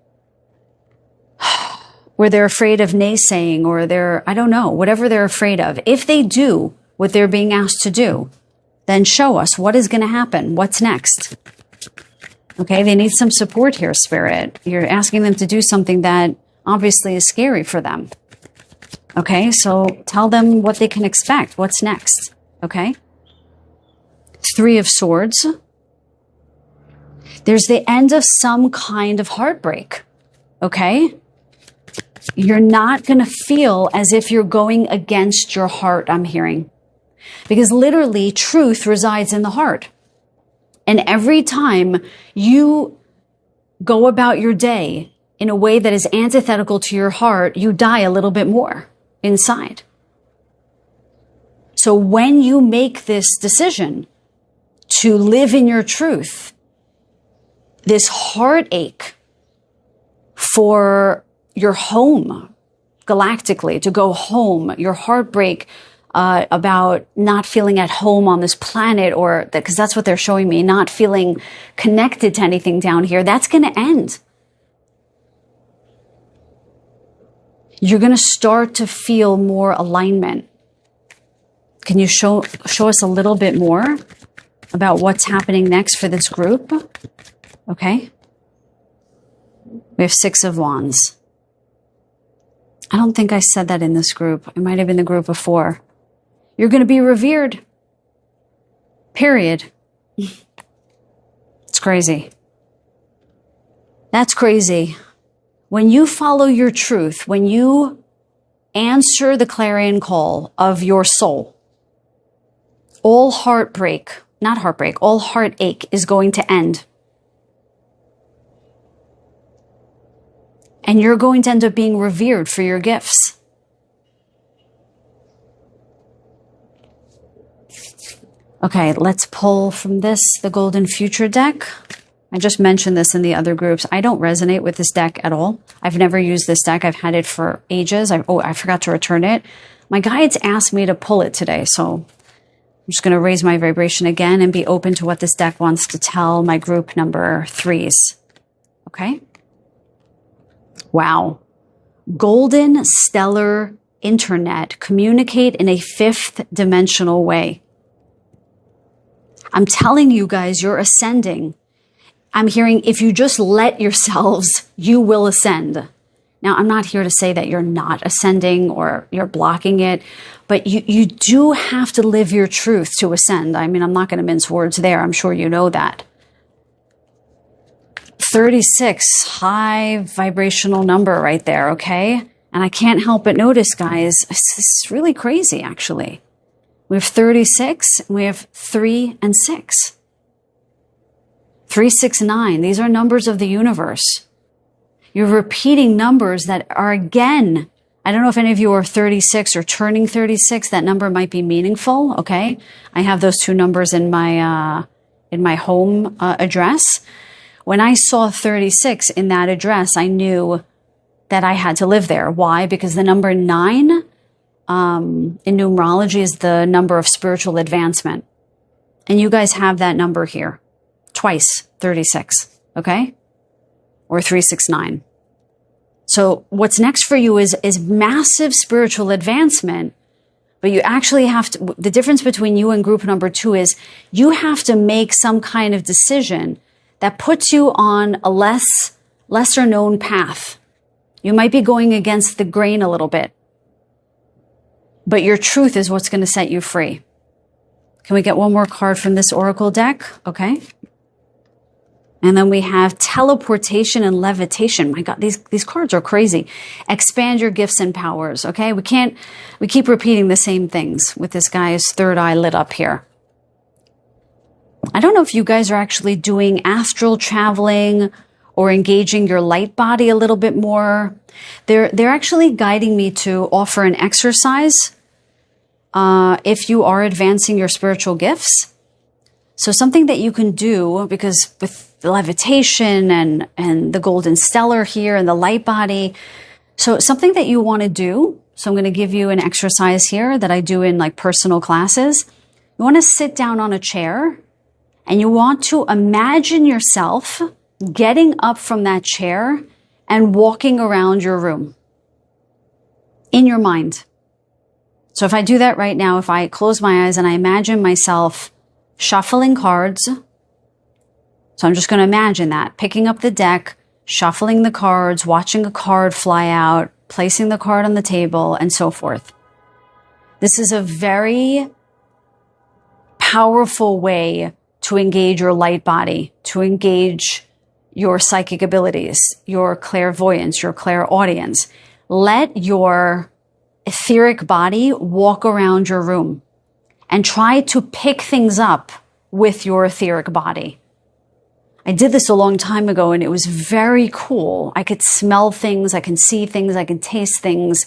Where they're afraid of naysaying, or I don't know, whatever they're afraid of. If they do what they're being asked to do, then show us what is going to happen. What's next? Okay, they need some support here, Spirit. You're asking them to do something that obviously is scary for them. Okay, so tell them what they can expect. What's next? Okay? 3 of Swords. There's the end of some kind of heartbreak. Okay? You're not going to feel as if you're going against your heart, I'm hearing. Because literally, truth resides in the heart. And every time you go about your day in a way that is antithetical to your heart, you die a little bit more inside. So when you make this decision to live in your truth, this heartache for your home galactically, to go home, your heartbreak about not feeling at home on this planet, or because that's what they're showing me, not feeling connected to anything down here, that's going to end. You're going to start to feel more alignment. Can you show us a little bit more about what's happening next for this group? Okay. We have 6 of Wands. I don't think I said that in this group. It might have been the group before. You're going to be revered. Period. It's crazy. That's crazy. When you follow your truth, when you answer the clarion call of your soul, all heartbreak, not heartbreak, all heartache is going to end. And you're going to end up being revered for your gifts. Okay, let's pull from this, the Golden Future deck. I just mentioned this in the other groups. I don't resonate with this deck at all. I've never used this deck. I've had it for ages. I forgot to return it. My guides asked me to pull it today, so I'm just going to raise my vibration again and be open to what this deck wants to tell my group number 3s. Okay? Wow. Golden stellar internet. Communicate in a 5th dimensional way. I'm telling you guys, you're ascending. I'm hearing if you just let yourselves, you will ascend. Now, I'm not here to say that you're not ascending or you're blocking it, but you do have to live your truth to ascend. I mean, I'm not going to mince words there. I'm sure you know that. 36, high vibrational number right there, okay? And I can't help but notice, guys, this is really crazy, actually. We have 36, and we have 3 and 6. 3, 6, 9. These are numbers of the universe. You're repeating numbers that are, again, I don't know if any of you are 36 or turning 36. That number might be meaningful, okay? I have those 2 numbers in my home address. When I saw 36 in that address, I knew that I had to live there. Why? Because the number 9 in numerology is the number of spiritual advancement. And you guys have that number here. Twice, 36, okay? Or 369. So what's next for you is massive spiritual advancement, but you actually have to, the difference between you and group number 2 is you have to make some kind of decision that puts you on a lesser known path. You might be going against the grain a little bit, but your truth is what's going to set you free. Can we get one more card from this oracle deck? Okay. And then we have teleportation and levitation. My God, these cards are crazy. Expand your gifts and powers. Okay. We keep repeating the same things with this guy's third eye lit up here. I don't know if you guys are actually doing astral traveling or engaging your light body a little bit more. They're actually guiding me to offer an exercise if you are advancing your spiritual gifts. So something that you can do, because with the levitation and the golden stellar here and the light body, so something that you want to do. So I'm going to give you an exercise here that I do in like personal classes. You want to sit down on a chair and you want to imagine yourself getting up from that chair and walking around your room in your mind. So if I do that right now, if I close my eyes and I imagine myself shuffling cards, so I'm just going to imagine that, picking up the deck, shuffling the cards, watching a card fly out, placing the card on the table, and so forth. This is a very powerful way to engage your light body, to engage your psychic abilities, your clairvoyance, your clairaudience. Let your etheric body walk around your room and try to pick things up with your etheric body. I did this a long time ago and it was very cool. I could smell things, I can see things, I can taste things.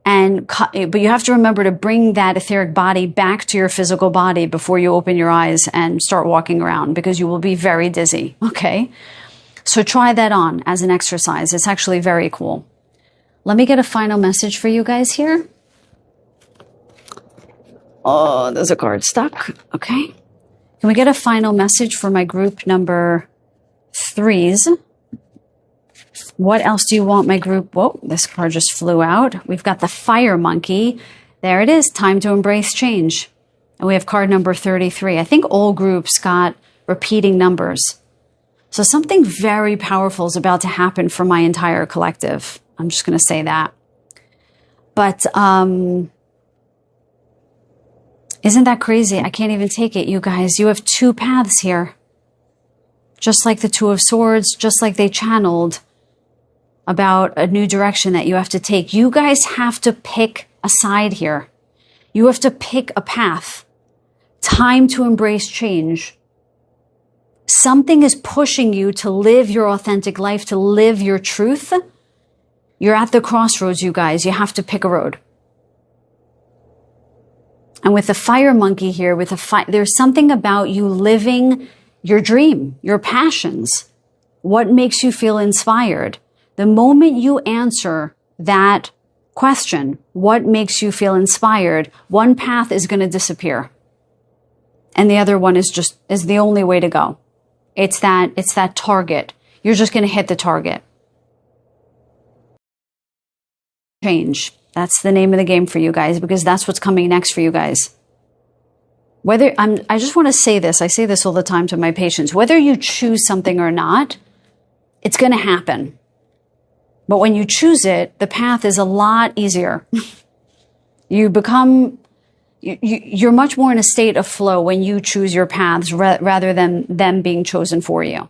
But you have to remember to bring that etheric body back to your physical body before you open your eyes and start walking around, because you will be very dizzy. Okay. So try that on as an exercise. It's actually very cool. Let me get a final message for you guys here. Oh, there's a card stuck. Okay. Can we get a final message for my group number 3s? What else do you want my group? Whoa, this card just flew out. We've got the fire monkey. There it is. Time to embrace change. And we have card number 33. I think all groups got repeating numbers. So something very powerful is about to happen for my entire collective. I'm just going to say that. But isn't that crazy? I can't even take it, you guys. You have 2 paths here. Just like the 2 of Swords, just like they channeled about a new direction that you have to take. You guys have to pick a side here. You have to pick a path. Time to embrace change. Something is pushing you to live your authentic life, to live your truth. You're at the crossroads, you guys. You have to pick a road. And with the fire monkey here, there's something about you living your dream, your passions. What makes you feel inspired? The moment you answer that question, what makes you feel inspired, one path is going to disappear. And the other one is the only way to go. It's that target. You're just going to hit the target. Change. That's the name of the game for you guys, because that's what's coming next for you guys. I just want to say this. I say this all the time to my patients. Whether you choose something or not, it's going to happen. But when you choose it, the path is a lot easier. You're much more in a state of flow when you choose your paths rather than them being chosen for you.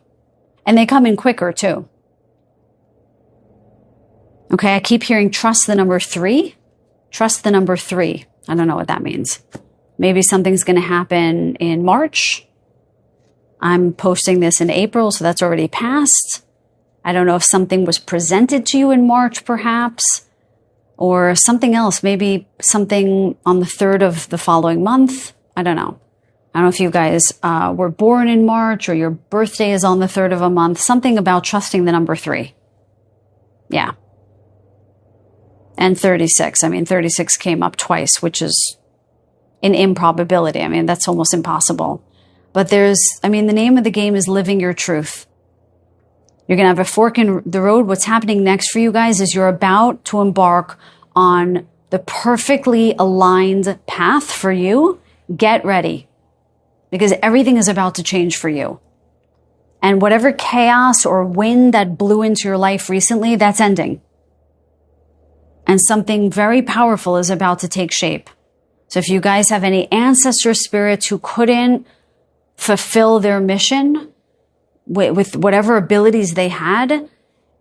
And they come in quicker too. Okay, I keep hearing trust the number 3. Trust the number 3. I don't know what that means. Maybe something's going to happen in March. I'm posting this in April, so that's already passed. I don't know if something was presented to you in March, perhaps, or something else, maybe something on the 3rd of the following month. I don't know. I don't know if you guys were born in March or your birthday is on the 3rd of a month. Something about trusting the number 3. Yeah. And 36. I mean, 36 came up twice, which is an improbability. I mean, that's almost impossible. But the name of the game is living your truth. You're going to have a fork in the road. What's happening next for you guys is you're about to embark on the perfectly aligned path for you. Get ready, because everything is about to change for you. And whatever chaos or wind that blew into your life recently, that's ending. And something very powerful is about to take shape. So if you guys have any ancestor spirits who couldn't fulfill their mission with whatever abilities they had,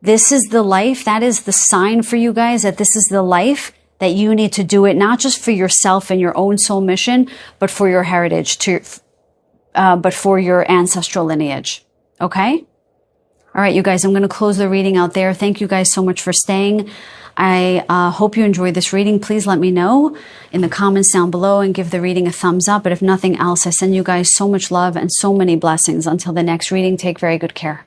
this is the life, that is the sign for you guys that this is the life that you need to do it, not just for yourself and your own soul mission, but for your heritage, but for your ancestral lineage. Okay? All right, you guys, I'm going to close the reading out there. Thank you guys so much for staying. I hope you enjoyed this reading. Please let me know in the comments down below and give the reading a thumbs up. But if nothing else, I send you guys so much love and so many blessings. Until the next reading, take very good care.